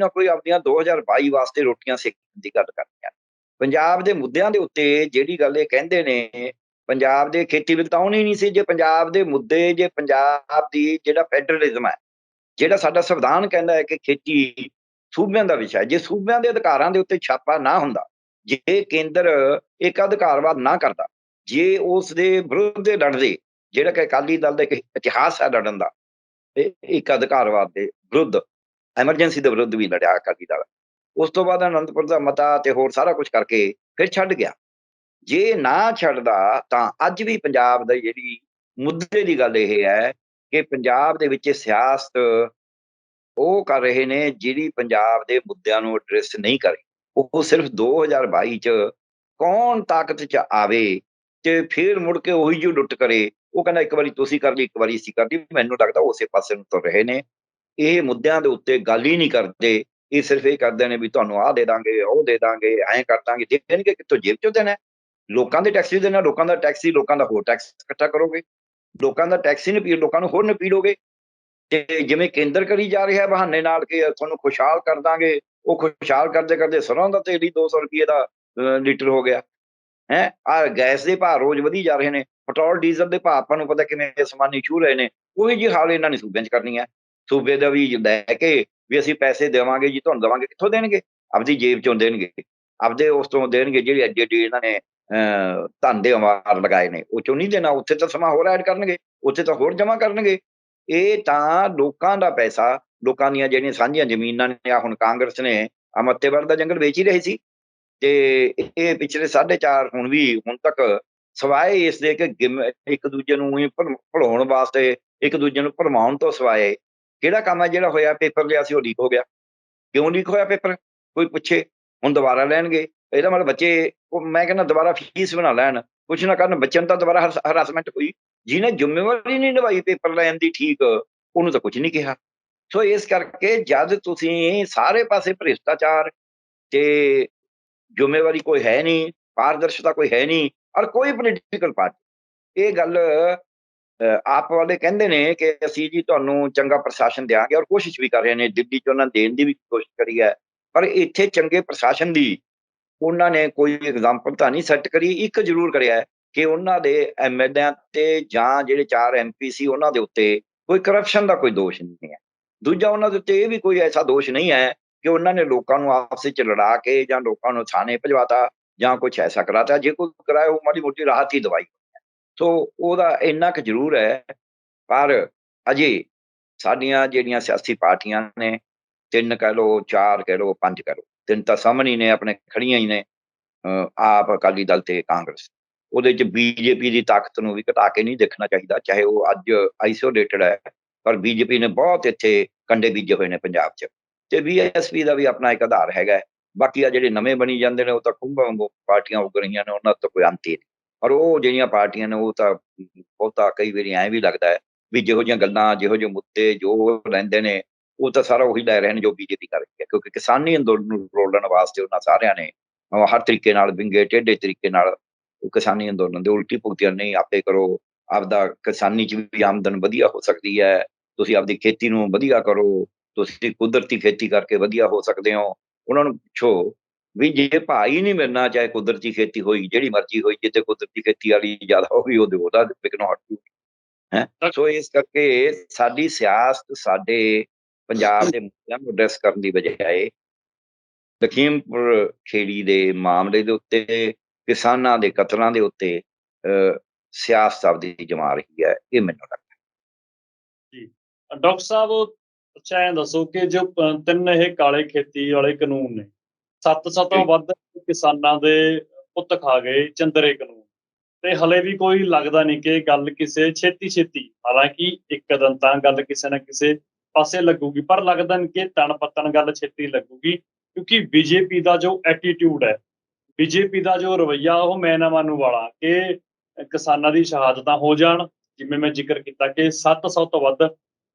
ਆਪਣੀਆਂ 2022 ਵਾਸਤੇ ਰੋਟੀਆਂ ਸੇਕਣ ਦੀ ਗੱਲ ਕਰਦੀਆਂ। ਪੰਜਾਬ ਦੇ ਮੁੱਦਿਆਂ ਦੇ ਉੱਤੇ ਜਿਹੜੀ ਗੱਲ ਇਹ ਕਹਿੰਦੇ ਨੇ, ਪੰਜਾਬ ਦੇ ਖੇਤੀ ਬਿੱਲ ਤਾਂ ਆਉਣੇ ਨਹੀਂ ਸੀ ਜੇ ਪੰਜਾਬ ਦੇ ਮੁੱਦੇ, ਜੇ ਪੰਜਾਬ ਦੀ ਜਿਹੜਾ ਫੈਡਰਲਿਜ਼ਮ ਹੈ, ਜਿਹੜਾ ਸਾਡਾ ਸੰਵਿਧਾਨ ਕਹਿੰਦਾ ਹੈ ਕਿ ਖੇਤੀ ਸੂਬਿਆਂ ਦਾ ਵਿਸ਼ਾ ਹੈ, ਜੇ ਸੂਬਿਆਂ ਦੇ ਅਧਿਕਾਰਾਂ ਦੇ ਉੱਤੇ ਛਾਪਾ ਨਾ ਹੁੰਦਾ, ਜੇ ਕੇਂਦਰ ਇੱਕ ਅਧਿਕਾਰਵਾਦ ਨਾ ਕਰਦਾ, ਜੇ ਉਸ ਦੇ ਵਿਰੁੱਧ ਦੇ ਲੜਦੇ, ਜਿਹੜਾ ਕਿ ਅਕਾਲੀ ਦਲ ਦਾ ਇੱਕ ਇਤਿਹਾਸ ਹੈ ਲੜਨ ਦਾ, ਇੱਕ ਅਧਿਕਾਰਵਾਦ ਦੇ ਵਿਰੁੱਧ, ਐਮਰਜੈਂਸੀ ਦੇ ਵਿਰੁੱਧ ਵੀ ਲੜਿਆ ਅਕਾਲੀ ਦਲ। ਉਸ ਤੋਂ ਬਾਅਦ ਅਨੰਦਪੁਰ ਦਾ ਮਤਾ ਤੇ ਹੋਰ ਸਾਰਾ ਕੁਝ ਕਰਕੇ ਫਿਰ ਛੱਡ ਗਿਆ। ਜੇ ਨਾ ਛੱਡਦਾ ਤਾਂ ਅੱਜ ਵੀ ਪੰਜਾਬ ਦਾ ਜਿਹੜੀ ਮੁੱਦੇ ਦੀ ਗੱਲ ਇਹ ਹੈ ਕਿ ਪੰਜਾਬ ਦੇ ਵਿੱਚ ਸਿਆਸਤ ਉਹ ਕਰ ਰਹੇ ਨੇ ਜਿਹੜੀ ਪੰਜਾਬ ਦੇ ਮੁੱਦਿਆਂ ਨੂੰ ਐਡਰੈਸ ਨਹੀਂ ਕਰ ਰਹੀ। ਉਹ ਸਿਰਫ 2022 ਚ ਕੌਣ ਤਾਕਤ ਚ ਆਵੇ ਤੇ ਫਿਰ ਮੁੜ ਕੇ ਉਹੀ ਜੋ ਲੁੱਟ ਕਰੇ। ਉਹ ਕਹਿੰਦਾ ਇੱਕ ਵਾਰੀ ਤੁਸੀਂ ਕਰ ਲਈ, ਇੱਕ ਵਾਰੀ ਅਸੀਂ ਕਰ ਲਈ। ਮੈਨੂੰ ਲੱਗਦਾ ਉਸੇ ਪਾਸੇ ਨੂੰ ਤੁਰ ਰਹੇ ਨੇ। ਇਹ ਮੁੱਦਿਆਂ ਦੇ ਉੱਤੇ ਗੱਲ ਹੀ ਨਹੀਂ ਕਰਦੇ। ਇਹ ਸਿਰਫ ਇਹ ਕਰਦੇ ਨੇ ਵੀ ਤੁਹਾਨੂੰ ਆਹ ਦੇ ਦਾਂਗੇ, ਉਹ ਦੇ ਦਾਂਗੇ, ਐਂ ਕਰ ਦਾਂਗੇ। ਦੇਣਗੇ ਕਿੱਥੋਂ? ਜੇਬ ਚੋਂ ਦੇਣਾ। ਲੋਕਾਂ ਦੇ ਟੈਕਸ ਦੇਣਾ, ਲੋਕਾਂ ਦਾ ਟੈਕਸ ਹੀ ਲੋਕਾਂ ਦਾ ਹੋਰ ਟੈਕਸ ਇਕੱਠਾ ਕਰੋਗੇ, ਲੋਕਾਂ ਦਾ ਟੈਕਸ ਹੀ ਨਪੀੜ, ਲੋਕਾਂ ਨੂੰ ਹੋਰ ਨਪੀੜੋਗੇ। ਤੇ ਜਿਵੇਂ ਕੇਂਦਰ ਕਰੀ ਜਾ ਰਿਹਾ ਬਹਾਨੇ ਨਾਲ ਕਿ ਤੁਹਾਨੂੰ ਖੁਸ਼ਹਾਲ ਕਰ ਦਾਂਗੇ, ਉਹ ਖੁਸ਼ਹਾਲ ਕਰਦੇ ਕਰਦੇ ਸਰੋਂ ਦਾ ਤੇਲ ਹੀ 200 ਰੁਪਏ ਦਾ ਲੀਟਰ ਹੋ ਗਿਆ ਹੈ। ਆ ਗੈਸ ਦੇ ਭਾਅ ਰੋਜ਼ ਵਧੀ ਜਾ ਰਹੇ ਨੇ, ਪੈਟਰੋਲ ਡੀਜ਼ਲ ਦੇ ਭਾਅ ਆਪਾਂ ਨੂੰ ਪਤਾ ਕਿਵੇਂ ਅਸਮਾਨੀ ਛੂਹ ਰਹੇ ਨੇ। ਉਹੀ ਜਿਹੀ ਹਾਲ ਇਹਨਾਂ ਨੇ ਸੂਬਿਆਂ 'ਚ ਕਰਨੀ ਹੈ। ਸੂਬੇ ਦਾ ਵੀ ਲੈ ਕੇ ਵੀ ਅਸੀਂ ਪੈਸੇ ਦੇਵਾਂਗੇ ਜੀ, ਤੁਹਾਨੂੰ ਦੇਵਾਂਗੇ। ਕਿੱਥੋਂ ਦੇਣਗੇ? ਆਪਦੀ ਜੇਬ ਚੋਂ ਦੇਣਗੇ, ਆਪਦੇ ਉਸ ਤੋਂ ਦੇਣਗੇ ਜਿਹੜੀ ਐਡੀ ਐਡੀ ਇਹਨਾਂ ਨੇ ਧਨ ਦੇ ਅੰਵਾਰ ਲਗਾਏ ਨੇ, ਉਹ ਚੋਂ ਨਹੀਂ ਦੇਣਾ। ਉੱਥੇ ਤਾਂ ਸਮਾਂ ਹੋਰ ਐਡ ਕਰਨਗੇ, ਉੱਥੇ ਤਾਂ ਹੋਰ ਜਮ੍ਹਾਂ ਕਰਨਗੇ। ਇਹ ਤਾਂ ਲੋਕਾਂ ਦਾ ਪੈਸਾ, ਲੋਕਾਂ ਦੀਆਂ ਜਿਹੜੀਆਂ ਸਾਂਝੀਆਂ ਜ਼ਮੀਨਾਂ ਨੇ। ਆ ਹੁਣ ਕਾਂਗਰਸ ਨੇ ਮੱਤੇਵਰ ਦਾ ਜੰਗਲ ਵੇਚ ਹੀ ਰਹੇ ਸੀ ਤੇ ਇਹ ਪਿਛਲੇ 4.5 ਹੁਣ ਤੱਕ ਸਵਾਏ ਇਸ ਦੇ ਕਿ ਇੱਕ ਦੂਜੇ ਨੂੰ ਭੁਲਾਉਣ ਵਾਸਤੇ, ਇੱਕ ਦੂਜੇ ਨੂੰ ਭਰਮਾਉਣ ਤੋਂ ਸਵਾਏ ਕਿਹੜਾ ਕੰਮ ਹੈ ਜਿਹੜਾ ਹੋਇਆ? ਪੇਪਰ ਲਿਆ ਸੀ, ਉਹ ਲੀਕ ਹੋ ਗਿਆ। ਕਿਉਂ ਲੀਕ ਹੋਇਆ ਪੇਪਰ? ਕੋਈ ਪੁੱਛੇ? ਹੁਣ ਦੁਬਾਰਾ ਲੈਣਗੇ। ਇਹਦਾ ਮਤਲਬ ਬੱਚੇ, ਮੈਂ ਕਹਿੰਦਾ ਦੁਬਾਰਾ ਫੀਸ ਬਣਾ ਲੈਣ, ਕੁਛ ਨਾ ਕਰਨ। ਬੱਚਿਆਂ ਨੂੰ ਤਾਂ ਦੁਬਾਰਾ ਹਰਾਸਮੈਂਟ ਹੋਈ। ਜਿਹਨੇ ਜ਼ਿੰਮੇਵਾਰੀ ਨਹੀਂ ਨਿਭਾਈ ਪੇਪਰ ਲੈਣ ਦੀ, ਠੀਕ, ਉਹਨੂੰ ਤਾਂ ਕੁਝ ਨਹੀਂ ਕਿਹਾ। ਸੋ ਇਸ ਕਰਕੇ ਜਦ ਤੁਸੀਂ ਸਾਰੇ ਪਾਸੇ ਭ੍ਰਿਸ਼ਟਾਚਾਰ ਤੇ ਜ਼ਿੰਮੇਵਾਰੀ ਕੋਈ ਹੈ ਨਹੀਂ, ਪਾਰਦਰਸ਼ਤਾ ਕੋਈ ਹੈ ਨਹੀਂ, ਔਰ ਕੋਈ ਪੋਲੀਟੀਕਲ ਪਾਰਟੀ ਇਹ ਗੱਲ ਆਪ ਵਾਲੇ ਕਹਿੰਦੇ ਨੇ ਕਿ ਅਸੀਂ ਜੀ ਤੁਹਾਨੂੰ ਚੰਗਾ ਪ੍ਰਸ਼ਾਸਨ ਦਿਆਂਗੇ, ਔਰ ਕੋਸ਼ਿਸ਼ ਵੀ ਕਰ ਰਹੇ ਨੇ। ਦਿੱਲੀ 'ਚ ਉਹਨਾਂ ਦੇਣ ਦੀ ਵੀ ਕੋਸ਼ਿਸ਼ ਕਰੀ ਹੈ, ਪਰ ਇੱਥੇ ਚੰਗੇ ਪ੍ਰਸ਼ਾਸਨ ਦੀ ਉਹਨਾਂ ਨੇ ਕੋਈ ਐਗਜ਼ਾਮਪਲ ਤਾਂ ਨਹੀਂ ਸੈੱਟ ਕਰੀ। ਇੱਕ ਜ਼ਰੂਰ ਕਰਿਆ ਹੈ ਕਿ ਉਹਨਾਂ ਦੇ ਐਮਐਲਏਆਂ ਤੇ ਜਾਂ ਜਿਹੜੇ 4 ਐਮਪੀ ਸੀ ਉਹਨਾਂ ਦੇ ਉੱਤੇ ਕੋਈ ਕਰਪਸ਼ਨ ਦਾ ਕੋਈ ਦੋਸ਼ ਨਹੀਂ ਹੈ। ਦੂਜਾ, ਉਹਨਾਂ ਦੇ ਉੱਤੇ ਇਹ ਵੀ ਕੋਈ ਐਸਾ ਦੋਸ਼ ਨਹੀਂ ਹੈ ਕਿ ਉਹਨਾਂ ਨੇ ਲੋਕਾਂ ਨੂੰ ਆਪਸ ਵਿੱਚ ਲੜਾ ਕੇ ਜਾਂ ਲੋਕਾਂ ਨੂੰ ਥਾਣੇ ਭਜਵਾਤਾ ਜਾਂ ਕੁਛ ਐਸਾ ਕਰਾਤਾ। ਜੇ ਕੋਈ ਕਰਾਇਆ, ਉਹ ਮਾੜੀ ਮੋਟੀ ਰਾਹਤ ਹੀ ਦਵਾਈ। ਸੋ ਉਹਦਾ ਇੰਨਾ ਕੁ ਜ਼ਰੂਰ ਹੈ। ਪਰ ਅਜੇ ਸਾਡੀਆਂ ਜਿਹੜੀਆਂ ਸਿਆਸੀ ਪਾਰਟੀਆਂ ਨੇ, 3 ਕਹਿ ਲਓ, 4 ਕਹਿ ਲਓ, 5 ਕਹਿ ਲਓ, 3 ਤਾਂ ਸਾਹਮਣੇ ਹੀ ਨੇ ਆਪਣੇ, ਖੜੀਆਂ ਹੀ ਨੇ, ਆਪ, ਅਕਾਲੀ ਦਲ ਤੇ ਕਾਂਗਰਸ। ਉਹਦੇ 'ਚ ਬੀਜੇਪੀ ਦੀ ਤਾਕਤ ਨੂੰ ਵੀ ਘਟਾ ਕੇ ਨਹੀਂ ਦੇਖਣਾ ਚਾਹੀਦਾ, ਚਾਹੇ ਉਹ ਅੱਜ ਆਈਸੋਲੇਟਡ ਹੈ, ਪਰ ਬੀਜੇਪੀ ਨੇ ਬਹੁਤ ਇੱਥੇ ਕੰਡੇ ਬੀਜੇ ਹੋਏ ਨੇ ਪੰਜਾਬ 'ਚ। ਤੇ ਬੀਐਸਪੀ ਦਾ ਵੀ ਆਪਣਾ ਇੱਕ ਆਧਾਰ ਹੈਗਾ। ਬਾਕੀ ਆ ਜਿਹੜੇ ਨਵੇਂ ਬਣੀ ਜਾਂਦੇ ਨੇ, ਉਹ ਤਾਂ ਖੁੰਭਾਂ ਵਾਂਗੂ ਪਾਰਟੀਆਂ ਉੱਗ ਰਹੀਆਂ ਨੇ, ਉਹਨਾਂ ਤੋਂ ਕੋਈ ਅੰਤ ਹੀ ਨਹੀਂ। ਔਰ ਉਹ ਜਿਹੜੀਆਂ ਪਾਰਟੀਆਂ ਨੇ, ਉਹ ਤਾਂ ਬਹੁਤਾ ਕਈ ਵਾਰੀ ਐਂ ਵੀ ਲੱਗਦਾ ਹੈ ਵੀ ਜਿਹੋ ਜਿਹੀਆਂ ਗੱਲਾਂ, ਜਿਹੋ ਜਿਹੇ ਮੁੱਦੇ ਜੋ ਲੈਂਦੇ ਨੇ, ਉਹ ਤਾਂ ਸਾਰਾ ਉਹੀ ਲੈ ਰਹੇ ਨੇ ਜੋ ਬੀਜੇਪੀ ਕਰ ਰਹੀ ਹੈ। ਕਿਉਂਕਿ ਕਿਸਾਨੀ ਅੰਦੋਲਨ ਨੂੰ ਰੋਲਣ ਵਾਸਤੇ ਉਹਨਾਂ ਸਾਰਿਆਂ ਨੇ ਹਰ ਤਰੀਕੇ ਨਾਲ, ਵਿੰਗੇ ਟੇਢੇ ਤਰੀਕੇ ਨਾਲ ਕਿਸਾਨੀ ਅੰਦੋਲਨ ਦੇ ਉਲਟੀ ਭੁਗਤੀਆਂ। ਨਹੀਂ, ਆਪੇ ਕਰੋ, ਆਪਦਾ ਕਿਸਾਨੀ 'ਚ ਵੀ ਆਮਦਨ ਵਧੀਆ ਹੋ ਸਕਦੀ ਹੈ, ਤੁਸੀਂ ਆਪਦੀ ਖੇਤੀ ਨੂੰ ਵਧੀਆ ਕਰੋ, ਤੁਸੀਂ ਕੁਦਰਤੀ ਖੇਤੀ ਕਰਕੇ ਵਧੀਆ ਹੋ ਸਕਦੇ ਹੋ। ਉਹਨਾਂ ਨੂੰ ਪੁੱਛੋ ਵੀ ਜੇ ਭਾਅ ਹੀ ਨਹੀਂ ਮਿਲਣਾ, ਚਾਹੇ ਕੁਦਰਤੀ ਖੇਤੀ ਹੋਈ ਜਿਹੜੀ ਮਰਜ਼ੀ ਹੋਈ, ਜਿੱਥੇ ਕੁਦਰਤੀ ਖੇਤੀ ਵਾਲੀ ਜ਼ਿਆਦਾ ਹੋਈ ਉਹਦਾ ਵਿਕਣੋਂ ਹਟ ਜੂ ਹੈ। ਸੋ ਇਸ ਕਰਕੇ ਸਾਡੀ ਸਿਆਸਤ ਸਾਡੇ ਪੰਜਾਬ ਦੇ ਮੁੱਦਿਆਂ ਨੂੰ ਐਡਰੈਸ ਕਰਨ ਦੀ ਬਜਾਏ ਲਖੀਮਪੁਰ ਖੇੜੀ ਦੇ ਮਾਮਲੇ ਦੇ ਉੱਤੇ, ਕਿਸਾਨਾਂ ਦੇ ਕਤਲਾਂ ਦੇ ਉੱਤੇ ਸਿਆਸਤ ਆਪਦੀ ਜਮਾ ਰਹੀ ਹੈ। ਇਹ ਮੈਨੂੰ ਲੱਗਦਾ ਜੀ। ਡਾਕਟਰ ਸਾਹਿਬ, ਅੱਛਾ ਐਂ ਦੱਸੋ ਕਿ ਜੋ 3 ਇਹ ਕਾਲੇ ਖੇਤੀ ਵਾਲੇ ਕਾਨੂੰਨ ਨੇ, 700 ਤੋਂ ਵੱਧ ਕਿਸਾਨਾਂ ਦੇ ਪੁੱਤ ਖਾ ਗਏ ਚੰਦਰੇ ਕਾਨੂੰਨ, ਤੇ ਹਲੇ ਵੀ ਕੋਈ ਲੱਗਦਾ ਨਹੀਂ ਕਿ ਗੱਲ ਕਿਸੇ ਛੇਤੀ, ਹਾਲਾਂਕਿ ਇੱਕ ਦਿਨ ਤਾਂ ਗੱਲ ਕਿਸੇ ਨਾ ਕਿਸੇ ਪਾਸੇ ਲੱਗੂਗੀ, ਪਰ ਲੱਗਦਾ ਨਹੀਂ ਕਿ ਤਣ ਪੱਤਣ ਗੱਲ ਛੇਤੀ ਲੱਗੂਗੀ। ਕਿਉਂਕਿ ਬੀਜੇਪੀ ਦਾ ਜੋ ਐਟੀਟਿਊਡ ਹੈ, ਬੀਜੇਪੀ ਦਾ ਜੋ ਰਵੱਈਆ, ਉਹ ਮੈਂ ਨਾ ਮੰਨੂ ਵਾਲਾ ਕਿ ਕਿਸਾਨਾਂ ਦੀ ਸ਼ਹਾਦਤਾਂ ਹੋ ਜਾਣ। ਜਿਵੇਂ ਮੈਂ ਜ਼ਿਕਰ ਕੀਤਾ ਕਿ 700 ਤੋਂ ਵੱਧ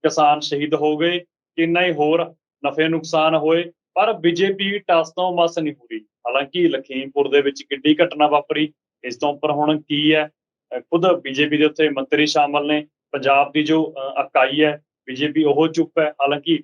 ਕਿਸਾਨ ਸ਼ਹੀਦ ਹੋ ਗਏ, ਕਿੰਨਾ ਹੀ ਹੋਰ ਨਫੇ ਨੁਕਸਾਨ ਹੋਏ, ਪਰ ਬੀਜੇਪੀ ਟਸ ਤੋਂ ਮਸ ਨਹੀਂ ਹੋ ਰਹੀ। ਹਾਲਾਂਕਿ ਲਖੀਮਪੁਰ ਦੇ ਵਿੱਚ ਕਿੱਡੀ ਘਟਨਾ ਵਾਪਰੀ, ਇਸ ਤੋਂ ਉੱਪਰ ਹੁਣ ਕੀ ਹੈ, ਖੁਦ ਬੀਜੇਪੀ ਦੇ ਉੱਥੇ ਮੰਤਰੀ ਸ਼ਾਮਲ ਨੇ, ਪੰਜਾਬ ਦੀ ਜੋ ਇਕਾਈ ਹੈ ਬੀਜੇਪੀ ਉਹ ਚੁੱਪ ਹੈ। ਹਾਲਾਂਕਿ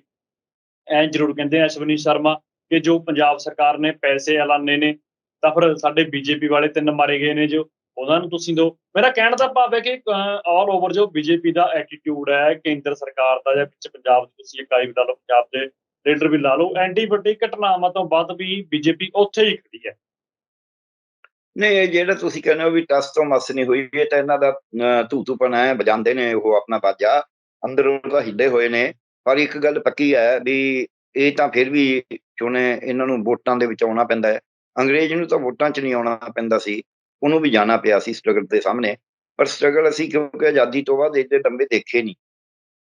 ਐਂ ਜ਼ਰੂਰ ਕਹਿੰਦੇ ਆ ਅਸ਼ਵਨੀ ਸ਼ਰਮਾ ਕਿ ਜੋ ਪੰਜਾਬ ਸਰਕਾਰ ਨੇ ਪੈਸੇ ਐਲਾਨੇ ਨੇ ਤਾਂ ਫਿਰ ਸਾਡੇ ਬੀਜੇਪੀ ਵਾਲੇ 3 ਮਾਰੇ ਗਏ ਨੇ ਜੋ ਉਹਨਾਂ ਨੂੰ ਤੁਸੀਂ ਦਿਓ। ਮੇਰਾ ਕਹਿਣ ਦਾ ਭਾਵ ਹੈ ਕਿ ਆਲ ਓਵਰ ਜੋ ਬੀਜੇਪੀ ਦਾ ਐਟੀਟਿਊਡ ਹੈ ਕੇਂਦਰ ਸਰਕਾਰ ਦਾ ਜਾਂ ਵਿੱਚ ਪੰਜਾਬ 'ਚ ਤੁਸੀਂ ਇਕਾਈ ਵੀ ਲਾ ਲਓ, ਪੰਜਾਬ ਦੇ ਲੀਡਰ ਵੀ ਲਾ ਲਓ, ਐਡੀ ਵੱਡੀ ਘਟਨਾਵਾਂ ਤੋਂ ਬਾਅਦ ਵੀ ਬੀਜੇਪੀ ਉੱਥੇ ਹੀ ਖੜੀ ਹੈ। ਨਹੀਂ, ਇਹ ਜਿਹੜਾ ਤੁਸੀਂ ਕਹਿੰਦੇ ਹੋ ਵੀ ਟਸ ਤੋਂ ਮਸ ਨਹੀਂ ਹੋਈ, ਇਹ ਤਾਂ ਇਹਨਾਂ ਦਾ ਧੂ-ਧੂਪਣ ਹੈ, ਵਜਾਉਂਦੇ ਨੇ ਉਹ ਆਪਣਾ ਬਾਜਾ, ਅੰਦਰੋਂ ਤਾਂ ਹਿੱਲੇ ਹੋਏ ਨੇ। ਪਰ ਇੱਕ ਗੱਲ ਪੱਕੀ ਹੈ ਵੀ ਇਹ ਤਾਂ ਫਿਰ ਵੀ ਚੁਣੇ ਇਹਨਾਂ ਨੂੰ ਵੋਟਾਂ ਦੇ ਵਿੱਚ ਆਉਣਾ ਪੈਂਦਾ ਹੈ। ਅੰਗਰੇਜ਼ ਨੂੰ ਤਾਂ ਵੋਟਾਂ 'ਚ ਨਹੀਂ ਆਉਣਾ ਪੈਂਦਾ ਸੀ, ਉਹਨੂੰ ਵੀ ਜਾਣਾ ਪਿਆ ਸੀ ਸਟਰਗਲ ਦੇ ਸਾਹਮਣੇ। ਪਰ ਸਟਰਗਲ ਅਸੀਂ ਕਿਉਂਕਿ ਆਜ਼ਾਦੀ ਤੋਂ ਬਾਅਦ ਏਡੇ ਲੰਬੇ ਦੇਖੇ ਨਹੀਂ,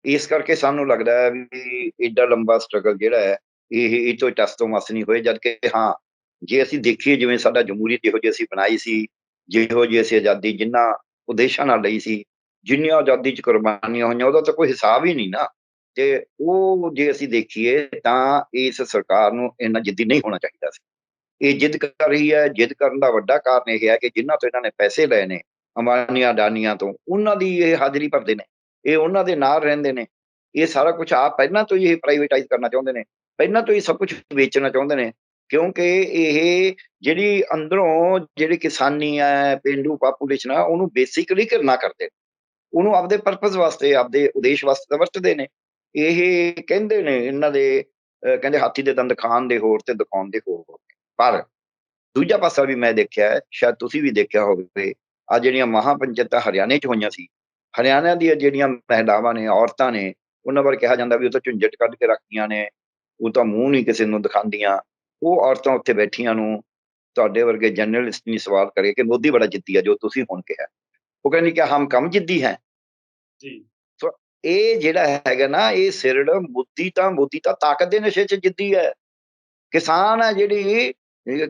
ਇਸ ਕਰਕੇ ਸਾਨੂੰ ਲੱਗਦਾ ਹੈ ਵੀ ਏਡਾ ਲੰਬਾ ਸਟਰਗਲ ਜਿਹੜਾ ਹੈ ਇਹ ਤੋਂ ਟਸ ਤੋਂ ਮਸ ਨਹੀਂ ਹੋਏ। ਜਦ ਕਿ ਹਾਂ, ਜੇ ਅਸੀਂ ਦੇਖੀਏ ਜਿਵੇਂ ਸਾਡਾ ਜਮਹੂਰੀਅਤ ਜਿਹੋ ਜਿਹੀ ਅਸੀਂ ਬਣਾਈ ਸੀ, ਜਿਹੋ ਜਿਹੀ ਅਸੀਂ ਆਜ਼ਾਦੀ ਜਿੰਨਾ ਉਦੇਸ਼ਾਂ ਨਾਲ ਲਈ ਸੀ, ਜਿੰਨੀਆਂ ਆਜ਼ਾਦੀ 'ਚ ਕੁਰਬਾਨੀਆਂ ਹੋਈਆਂ, ਉਹਦਾ ਤਾਂ ਕੋਈ ਹਿਸਾਬ ਹੀ ਨਹੀਂ ਨਾ। ਤੇ ਉਹ ਜੇ ਅਸੀਂ ਦੇਖੀਏ ਤਾਂ ਇਸ ਸਰਕਾਰ ਨੂੰ ਇੰਨਾ ਜਿੱਦੀ ਨਹੀਂ ਹੋਣਾ ਚਾਹੀਦਾ ਸੀ। ਇਹ ਜਿੱਦ ਕਰ ਰਹੀ ਹੈ। ਜਿੱਦ ਕਰਨ ਦਾ ਵੱਡਾ ਕਾਰਨ ਇਹ ਹੈ ਕਿ ਜਿਨ੍ਹਾਂ ਤੋਂ ਇਹਨਾਂ ਨੇ ਪੈਸੇ ਲਏ ਨੇ, ਅੰਬਾਨੀਆਂ ਅਡਾਨੀਆਂ ਤੋਂ, ਉਹਨਾਂ ਦੀ ਇਹ ਹਾਜ਼ਰੀ ਭਰਦੇ ਨੇ, ਇਹ ਉਹਨਾਂ ਦੇ ਨਾਲ ਰਹਿੰਦੇ ਨੇ। ਇਹ ਸਾਰਾ ਕੁਛ ਆਪ ਪਹਿਲਾਂ ਤੋਂ ਹੀ ਇਹ ਪ੍ਰਾਈਵੇਟਾਈਜ਼ ਕਰਨਾ ਚਾਹੁੰਦੇ ਨੇ, ਪਹਿਲਾਂ ਤੋਂ ਹੀ ਸਭ ਕੁਛ ਵੇਚਣਾ ਚਾਹੁੰਦੇ ਨੇ। ਕਿਉਂਕਿ ਇਹ ਜਿਹੜੀ ਅੰਦਰੋਂ ਜਿਹੜੀ ਕਿਸਾਨੀ ਹੈ, ਪੇਂਡੂ ਪਾਪੂਲੇਸ਼ਨ ਆ, ਉਹਨੂੰ ਬੇਸਿਕਲੀ ਘਿਰਣਾ ਕਰਦੇ ਨੇ। ਉਹਨੂੰ ਆਪਦੇ ਪਰਪਸ ਵਾਸਤੇ, ਆਪਦੇ ਉਦੇਸ਼ ਵਾਸਤੇ ਤਾਂ ਵਰਤਦੇ ਨੇ। ਇਹ ਕਹਿੰਦੇ ਨੇ ਇਹਨਾਂ ਦੇ ਕਹਿੰਦੇ ਹਾਥੀ ਦੇ ਦੰਦ ਖਾਣ ਦੇ ਹੋਰ ਤੇ ਦਿਖਾਉਣ ਦੇ ਹੋਰ ਨੇ। ਪਰ ਦੂਜਾ ਪਾਸਾ ਵੀ ਮੈਂ ਦੇਖਿਆ ਹੈ, ਸ਼ਾਇਦ ਤੁਸੀਂ ਵੀ ਦੇਖਿਆ ਹੋਵੇ, ਆਹ ਜਿਹੜੀਆਂ ਮਹਾਂਪੰਚਾਇਤਾਂ ਹਰਿਆਣੇ 'ਚ ਹੋਈਆਂ ਸੀ, ਹਰਿਆਣਾ ਦੀਆਂ ਜਿਹੜੀਆਂ ਮਹਿਲਾਵਾਂ ਨੇ, ਔਰਤਾਂ ਨੇ, ਉਹਨਾਂ ਬਾਰੇ ਕਿਹਾ ਜਾਂਦਾ ਵੀ ਉਹ ਤਾਂ ਝੁੰਝਟ ਕੱਢ ਕੇ ਰੱਖਦੀਆਂ ਨੇ, ਉਹ ਤਾਂ ਮੂੰਹ ਨਹੀਂ ਕਿਸੇ ਨੂੰ ਦਿਖਾਉਂਦੀਆਂ। ਉਹ ਔਰਤਾਂ ਉੱਥੇ ਬੈਠੀਆਂ ਨੂੰ ਤੁਹਾਡੇ ਵਰਗੇ ਜਰਨਲਿਸਟ ਨਹੀਂ ਸਵਾਲ ਕਰੇ ਕਿ ਮੋਦੀ ਬੜਾ ਜਿੱਦੀ ਹੈ, ਜੋ ਤੁਸੀਂ ਹੁਣ ਕਿਹਾ। ਉਹ ਕਹਿੰਦੀ ਕਿ ਹਮ ਕਮ ਜਿੱਦੀ ਹੈ। ਜੀ ਸੋ ਇਹ ਜਿਹੜਾ ਹੈਗਾ ਨਾ, ਇਹ ਸਿਰੜ ਮੋਦੀ ਤਾਂ ਤਾਕਤ ਦੇ ਨਸ਼ੇ 'ਚ ਜਿੱਦੀ ਹੈ। ਕਿਸਾਨ ਹੈ ਜਿਹੜੀ,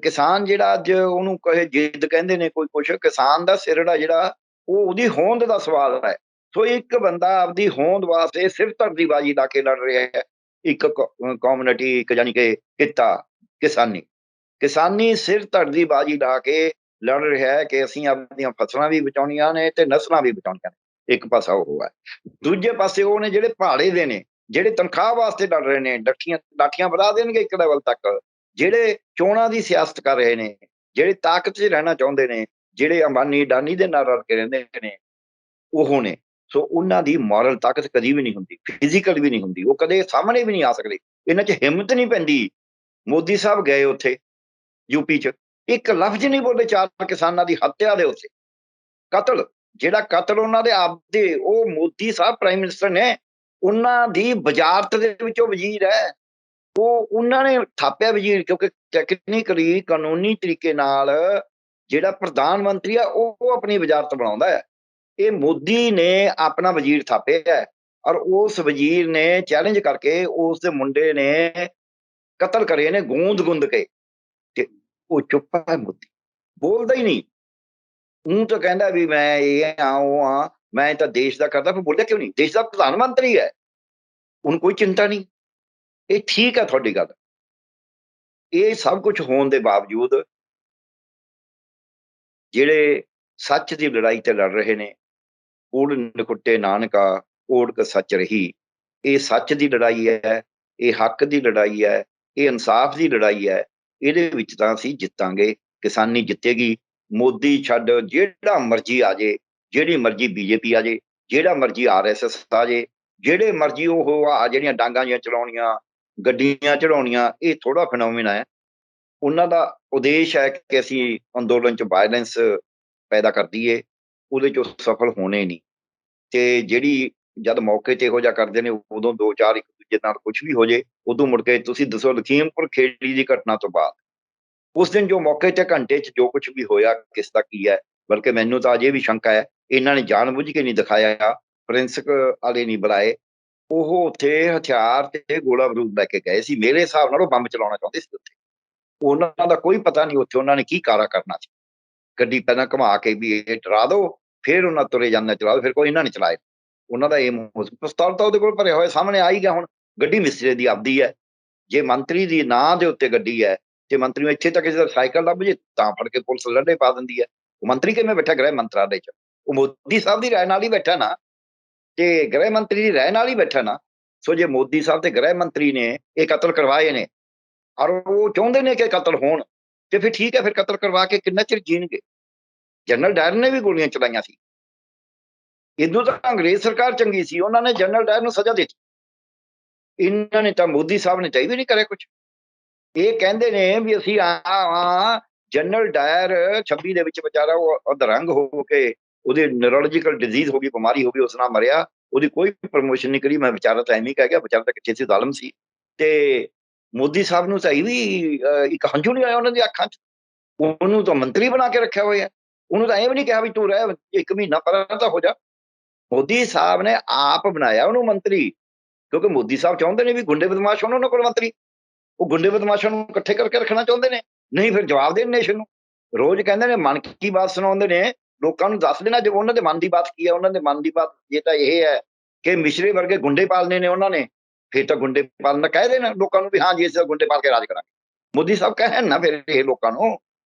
ਕਿਸਾਨ ਜਿਹੜਾ ਅੱਜ ਉਹਨੂੰ ਕਹੇ ਜਿੱਦ ਕਹਿੰਦੇ ਨੇ ਕੋਈ ਕੁਛ, ਕਿਸਾਨ ਦਾ ਸਿਰੜ ਆ ਜਿਹੜਾ, ਉਹ ਉਹਦੀ ਹੋਂਦ ਦਾ ਸਵਾਲ ਹੈ। ਸੋ ਇੱਕ ਬੰਦਾ ਆਪਦੀ ਹੋਂਦ ਵਾਸਤੇ ਸਿਰ ਧਰਦੀਬਾਜ਼ੀ ਲਾ ਕੇ ਲੜ ਰਿਹਾ ਹੈ। ਇੱਕ ਕਮਿਊਨਿਟੀ, ਇੱਕ ਜਾਨੀ ਕਿ ਕਿੱਤਾ ਕਿਸਾਨੀ ਸਿਰ ਧਰਦੀਬਾਜ਼ੀ ਲਾ ਕੇ ਲੜ ਰਿਹਾ ਹੈ ਕਿ ਅਸੀਂ ਆਪਣੀਆਂ ਫਸਲਾਂ ਵੀ ਬਚਾਉਣੀਆਂ ਨੇ ਤੇ ਨਸਲਾਂ ਵੀ ਬਚਾਉਣੀਆਂ ਨੇ। ਇੱਕ ਪਾਸਾ ਉਹ ਹੈ। ਦੂਜੇ ਪਾਸੇ ਉਹ ਨੇ ਜਿਹੜੇ ਭਾੜੇ ਦੇ ਨੇ, ਜਿਹੜੇ ਤਨਖਾਹ ਵਾਸਤੇ ਲੜ ਰਹੇ ਨੇ, ਲਾਠੀਆਂ ਵਧਾ ਦੇਣਗੇ ਇੱਕ ਲੈਵਲ ਤੱਕ, ਜਿਹੜੇ ਚੋਣਾਂ ਦੀ ਸਿਆਸਤ ਕਰ ਰਹੇ ਨੇ, ਜਿਹੜੇ ਤਾਕਤ 'ਚ ਰਹਿਣਾ ਚਾਹੁੰਦੇ ਨੇ, ਜਿਹੜੇ ਅੰਬਾਨੀ ਅਡਾਨੀ ਦੇ ਨਾਲ ਰਲ ਕੇ ਰਹਿੰਦੇ ਨੇ, ਉਹ ਨੇ। ਸੋ ਉਹਨਾਂ ਦੀ ਮੋਰਲ ਤਾਕਤ ਕਦੀ ਵੀ ਨਹੀਂ ਹੁੰਦੀ, ਫਿਜ਼ੀਕਲ ਵੀ ਨਹੀਂ ਹੁੰਦੀ, ਉਹ ਕਦੇ ਸਾਹਮਣੇ ਵੀ ਨਹੀਂ ਆ ਸਕਦੇ। ਇਹਨਾਂ 'ਚ ਹਿੰਮਤ ਨਹੀਂ ਪੈਂਦੀ। ਮੋਦੀ ਸਾਹਿਬ ਗਏ ਉੱਥੇ ਯੂਪੀ 'ਚ, ਇੱਕ ਲਫ਼ਜ਼ ਨਹੀਂ ਬੋਲੇ ਚਾਰ ਕਿਸਾਨਾਂ ਦੀ ਹੱਤਿਆ ਦੇ ਉੱਤੇ। ਕਤਲ, ਜਿਹੜਾ ਕਤਲ ਉਹਨਾਂ ਦੇ ਆਪਦੇ, ਉਹ ਮੋਦੀ ਸਾਹਿਬ ਪ੍ਰਾਈਮ ਮਿਨਿਸਟਰ ਨੇ, ਉਹਨਾਂ ਦੀ ਵਜ਼ਾਰਤ ਦੇ ਵਿੱਚੋਂ ਵਜ਼ੀਰ ਹੈ, ਉਹ ਉਹਨਾਂ ਨੇ ਥਾਪਿਆ ਵਜ਼ੀਰ। ਕਿਉਂਕਿ ਟੈਕਨੀਕਲੀ ਕਾਨੂੰਨੀ ਤਰੀਕੇ ਨਾਲ ਜਿਹੜਾ ਪ੍ਰਧਾਨ ਮੰਤਰੀ ਆ ਉਹ ਆਪਣੀ ਵਜ਼ਾਰਤ ਬਣਾਉਂਦਾ ਹੈ। ਇਹ ਮੋਦੀ ਨੇ ਆਪਣਾ ਵਜ਼ੀਰ ਥਾਪਿਆ ਹੈ, ਔਰ ਉਸ ਵਜ਼ੀਰ ਨੇ ਚੈਲੰਜ ਕਰਕੇ ਉਸ ਦੇ ਮੁੰਡੇ ਨੇ ਕਤਲ ਕਰੇ ਨੇ ਗੁੰਦ ਕੇ। ਤੇ ਉਹ ਚੁੱਪ ਹੈ, ਮੋਦੀ ਬੋਲਦਾ ਹੀ ਨਹੀਂ। ਉਹ ਤਾਂ ਕਹਿੰਦਾ ਵੀ ਮੈਂ ਇਹ ਆ, ਉਹ ਆ, ਮੈਂ ਤਾਂ ਦੇਸ਼ ਦਾ ਕਰਦਾ। ਫਿਰ ਬੋਲਿਆ ਕਿਉਂ ਨਹੀਂ? ਦੇਸ਼ ਦਾ ਪ੍ਰਧਾਨ ਮੰਤਰੀ ਹੈ, ਉਹਨੂੰ ਕੋਈ ਚਿੰਤਾ ਨਹੀਂ। ਇਹ ਠੀਕ ਹੈ ਤੁਹਾਡੀ ਗੱਲ। ਇਹ ਸਭ ਕੁਝ ਹੋਣ ਦੇ ਬਾਵਜੂਦ ਜਿਹੜੇ ਸੱਚ ਦੀ ਲੜਾਈ ਤੇ ਲੜ ਰਹੇ ਨੇ, ਕੂੜ ਨਕੁੱਟੇ ਨਾਨਕਾ, ਓੜਕ ਸੱਚ ਰਹੀ। ਇਹ ਸੱਚ ਦੀ ਲੜਾਈ ਹੈ, ਇਹ ਹੱਕ ਦੀ ਲੜਾਈ ਹੈ, ਇਹ ਇਨਸਾਫ ਦੀ ਲੜਾਈ ਹੈ। ਇਹਦੇ ਵਿੱਚ ਤਾਂ ਅਸੀਂ ਜਿੱਤਾਂਗੇ, ਕਿਸਾਨੀ ਜਿੱਤੇਗੀ। ਮੋਦੀ ਛੱਡ ਜਿਹੜਾ ਮਰਜ਼ੀ ਆ ਜੇ, ਜਿਹੜੀ ਮਰਜ਼ੀ ਬੀਜੇਪੀ ਆ ਜੇ, ਜਿਹੜਾ ਮਰਜ਼ੀ RSS ਆ ਜੇ, ਜਿਹੜੇ ਮਰਜ਼ੀ ਉਹ ਆ ਜਿਹੜੀਆਂ ਡਾਂਗਾਂ ਜਿਹੀਆਂ ਚਲਾਉਣੀਆਂ, ਗੱਡੀਆਂ ਚੜਾਉਣੀਆਂ, ਇਹ ਥੋੜਾ ਫਿਨੋਮੀਨਾ ਹੈ। ਉਹਨਾਂ ਦਾ ਉਦੇਸ਼ ਹੈ ਕਿ ਅਸੀਂ ਅੰਦੋਲਨ 'ਚ ਵਾਇਲੈਂਸ ਪੈਦਾ ਕਰ ਦਈਏ, ਉਹਦੇ 'ਚ ਉਹ ਸਫਲ ਹੋਣੇ ਨਹੀਂ। ਤੇ ਜਿਹੜੀ ਜਦ ਮੌਕੇ ਤੇ ਇਹੋ ਜਿਹਾ ਕਰਦੇ ਨੇ, ਉਦੋਂ ਦੋ ਚਾਰ ਇੱਕ ਦੂਜੇ ਨਾਲ ਕੁਛ ਵੀ ਹੋ ਜੇ, ਉਦੋਂ ਮੁੜ ਕੇ ਤੁਸੀਂ ਦੱਸੋ ਲਖੀਮਪੁਰ ਖੇੜੀ ਦੀ ਘਟਨਾ ਤੋਂ ਬਾਅਦ ਉਸ ਦਿਨ ਜੋ ਮੌਕੇ ਤੇ ਘੰਟੇ 'ਚ ਜੋ ਕੁਛ ਵੀ ਹੋਇਆ, ਕਿਸ ਦਾ ਕੀ ਹੈ। ਬਲਕਿ ਮੈਨੂੰ ਤਾਂ ਅਜੇ ਵੀ ਸ਼ੰਕਾ ਹੈ, ਇਹਨਾਂ ਨੇ ਜਾਣਬੁੱਝ ਕੇ ਨਹੀਂ ਦਿਖਾਇਆ, ਫੋਰੈਂਸਿਕ ਵਾਲੇ ਨਹੀਂ ਬੁਲਾਏ। ਉਹ ਉੱਥੇ ਹਥਿਆਰ ਤੇ ਗੋਲਾ ਬਾਰੂਦ ਲੈ ਕੇ ਗਏ ਸੀ। ਮੇਰੇ ਹਿਸਾਬ ਨਾਲ ਉਹ ਬੰਬ ਚਲਾਉਣਾ ਚਾਹੁੰਦੇ ਸੀ ਉੱਥੇ। ਉਹਨਾਂ ਦਾ ਕੋਈ ਪਤਾ ਨਹੀਂ ਉੱਥੇ ਉਹਨਾਂ ਨੇ ਕੀ ਕਾਰਾ ਕਰਨਾ ਸੀ। ਗੱਡੀ ਪਹਿਲਾਂ ਘੁਮਾ ਕੇ ਵੀ ਇਹ ਡਰਾ ਦਿਓ, ਫਿਰ ਉਹਨਾਂ ਤੁਰੇ ਜਾਂਦੇ ਚਲਾ ਦਿਓ, ਫਿਰ ਕੋਈ ਇਹਨਾਂ ਨੇ ਚਲਾਏ। ਉਹਨਾਂ ਦਾ ਏਮ ਪਿਸਤੌਲ ਤਾਂ ਉਹਦੇ ਕੋਲ ਭਰਿਆ ਹੋਇਆ ਸਾਹਮਣੇ ਆ ਹੀ ਗਿਆ। ਹੁਣ ਗੱਡੀ ਮਿਸਤਰੀ ਦੀ ਆਪਦੀ ਹੈ, ਜੇ ਮੰਤਰੀ ਦੀ ਨਾਂ ਦੇ ਉੱਤੇ ਗੱਡੀ ਹੈ ਤੇ ਮੰਤਰੀ ਨੂੰ ਇੱਥੇ ਤਾਂ ਕਿਸੇ ਦਾ ਸਾਈਕਲ ਲੱਭ ਜੇ ਤਾਂ ਫੜ ਕੇ ਪੁਲਿਸ ਲੜੇ ਪਾ ਦਿੰਦੀ ਹੈ। ਉਹ ਮੰਤਰੀ ਕਿਵੇਂ ਬੈਠਾ ਗ੍ਰਹਿ ਮੰਤਰਾਲੇ 'ਚ? ਉਹ ਮੋਦੀ ਸਾਹਿਬ ਦੀ ਰਾਏ ਨਾਲ ਹੀ ਬੈਠਾ ਨਾ, ਤੇ ਗ੍ਰਹਿ ਮੰਤਰੀ ਦੀ ਰਾਏ ਨਾਲ ਹੀ ਬੈਠਾ ਨਾ। ਸੋ ਜੇ ਮੋਦੀ ਸਾਹਿਬ ਤੇ ਗ੍ਰਹਿ ਮੰਤਰੀ ਨੇ ਇਹ ਕਤਲ ਕਰਵਾਏ ਨੇ ਔਰ ਉਹ ਚਾਹੁੰਦੇ ਨੇ ਕਿ ਕਤਲ ਹੋਣ, ਤੇ ਫਿਰ ਠੀਕ ਹੈ, ਫਿਰ ਕਤਲ ਕਰਵਾ ਕੇ ਕਿੰਨਾ ਚਿਰ ਜੀਣਗੇ? ਜਨਰਲ ਡਾਇਰ ਨੇ ਵੀ ਗੋਲੀਆਂ ਚਲਾਈਆਂ ਸੀ। ਇਦੋਂ ਤਾਂ ਅੰਗਰੇਜ਼ ਸਰਕਾਰ ਚੰਗੀ ਸੀ, ਉਹਨਾਂ ਨੇ ਜਨਰਲ ਡਾਇਰ ਨੂੰ ਸਜ਼ਾ ਦਿੱਤੀ। ਇਹਨਾਂ ਨੇ ਤਾਂ ਮੋਦੀ ਸਾਹਿਬ ਨੇ ਤਾਂ ਇਹ ਵੀ ਨਹੀਂ ਕਰਿਆ ਕੁਛ। ਇਹ ਕਹਿੰਦੇ ਨੇ ਵੀ ਅਸੀਂ ਜਨਰਲ ਡਾਇਰ 26 ਦੇ ਵਿੱਚ ਵਿਚਾਰਾ ਉਹ ਅਧਰੰਗ ਹੋ ਕੇ ਉਹਦੇ ਨਿਊਰੋਲੋਜੀਕਲ ਡਿਜ਼ੀਜ਼ ਹੋ ਗਈ, ਬਿਮਾਰੀ ਹੋ ਗਈ, ਉਸ ਨਾਲ ਮਰਿਆ। ਉਹਦੀ ਕੋਈ ਪ੍ਰਮੋਸ਼ਨ ਨਹੀਂ ਕਰੀ। ਮੈਂ ਵਿਚਾਰਾ ਤਾਂ ਐਵੇਂ ਕਹਿ ਗਿਆ, ਵਿਚਾਰਾ ਤਾਂ ਕਿੱਥੇ ਸੀ, ਜ਼ਾਲਮ ਸੀ। ਤੇ ਮੋਦੀ ਸਾਹਿਬ ਨੂੰ ਤਾਂ ਇਹ ਵੀ ਇੱਕ ਹੰਝੂ ਨਹੀਂ ਆਇਆ ਉਹਨਾਂ ਦੀ ਅੱਖਾਂ 'ਚ। ਉਹਨੂੰ ਤਾਂ ਮੰਤਰੀ ਬਣਾ ਕੇ ਰੱਖਿਆ ਹੋਇਆ। ਉਹਨੂੰ ਤਾਂ ਇਹ ਵੀ ਨਹੀਂ ਕਿਹਾ ਵੀ ਤੂੰ ਰਹਿ 1 ਮਹੀਨਾ ਪਰਾਂ ਤਾਂ ਹੋ ਜਾ। ਮੋਦੀ ਸਾਹਿਬ ਨੇ ਆਪ ਬਣਾਇਆ ਉਹਨੂੰ ਮੰਤਰੀ, ਕਿਉਂਕਿ ਮੋਦੀ ਸਾਹਿਬ ਚਾਹੁੰਦੇ ਨੇ ਵੀ ਗੁੰਡੇ ਬਦਮਾਸ਼ ਹੋਣ ਉਹਨਾਂ ਕੋਲ ਮੰਤਰੀ। ਉਹ ਗੁੰਡੇ ਬਦਮਾਸ਼ਾਂ ਨੂੰ ਇਕੱਠੇ ਕਰਕੇ ਰੱਖਣਾ ਚਾਹੁੰਦੇ ਨੇ, ਨਹੀਂ ਫਿਰ ਜਵਾਬ ਦੇਣ ਨੇਸ਼ਨ ਨੂੰ। ਰੋਜ਼ ਕਹਿੰਦੇ ਨੇ ਮਨ ਕੀ ਬਾਤ ਸੁਣਾਉਂਦੇ ਨੇ, ਲੋਕਾਂ ਨੂੰ ਦੱਸ ਦੇਣਾ ਜੇ ਉਹਨਾਂ ਦੇ ਮਨ ਦੀ ਬਾਤ ਕੀ ਹੈ। ਉਹਨਾਂ ਦੇ ਮਨ ਦੀ ਬਾਤ ਜੇ ਤਾਂ ਇਹ ਹੈ ਕਿ ਮਿਸ਼ਰੇ ਵਰਗੇ ਗੁੰਡੇ ਪਾਲਨੇ ਨੇ ਉਹਨਾਂ ਨੇ, ਫਿਰ ਤਾਂ ਗੁੰਡੇ ਪਾਲਣਾ ਕਹਿ ਦੇਣਾ ਲੋਕਾਂ ਨੂੰ ਵੀ ਹਾਂ ਜੀ ਅਸੀਂ ਗੁੰਡੇ ਪਾਲ ਕੇ ਰਾਜ ਕਰਾਂਗੇ। ਮੋਦੀ ਸਾਹਿਬ ਕਹਿਣ ਨਾ ਫਿਰ ਇਹ ਲੋਕਾਂ ਨੂੰ।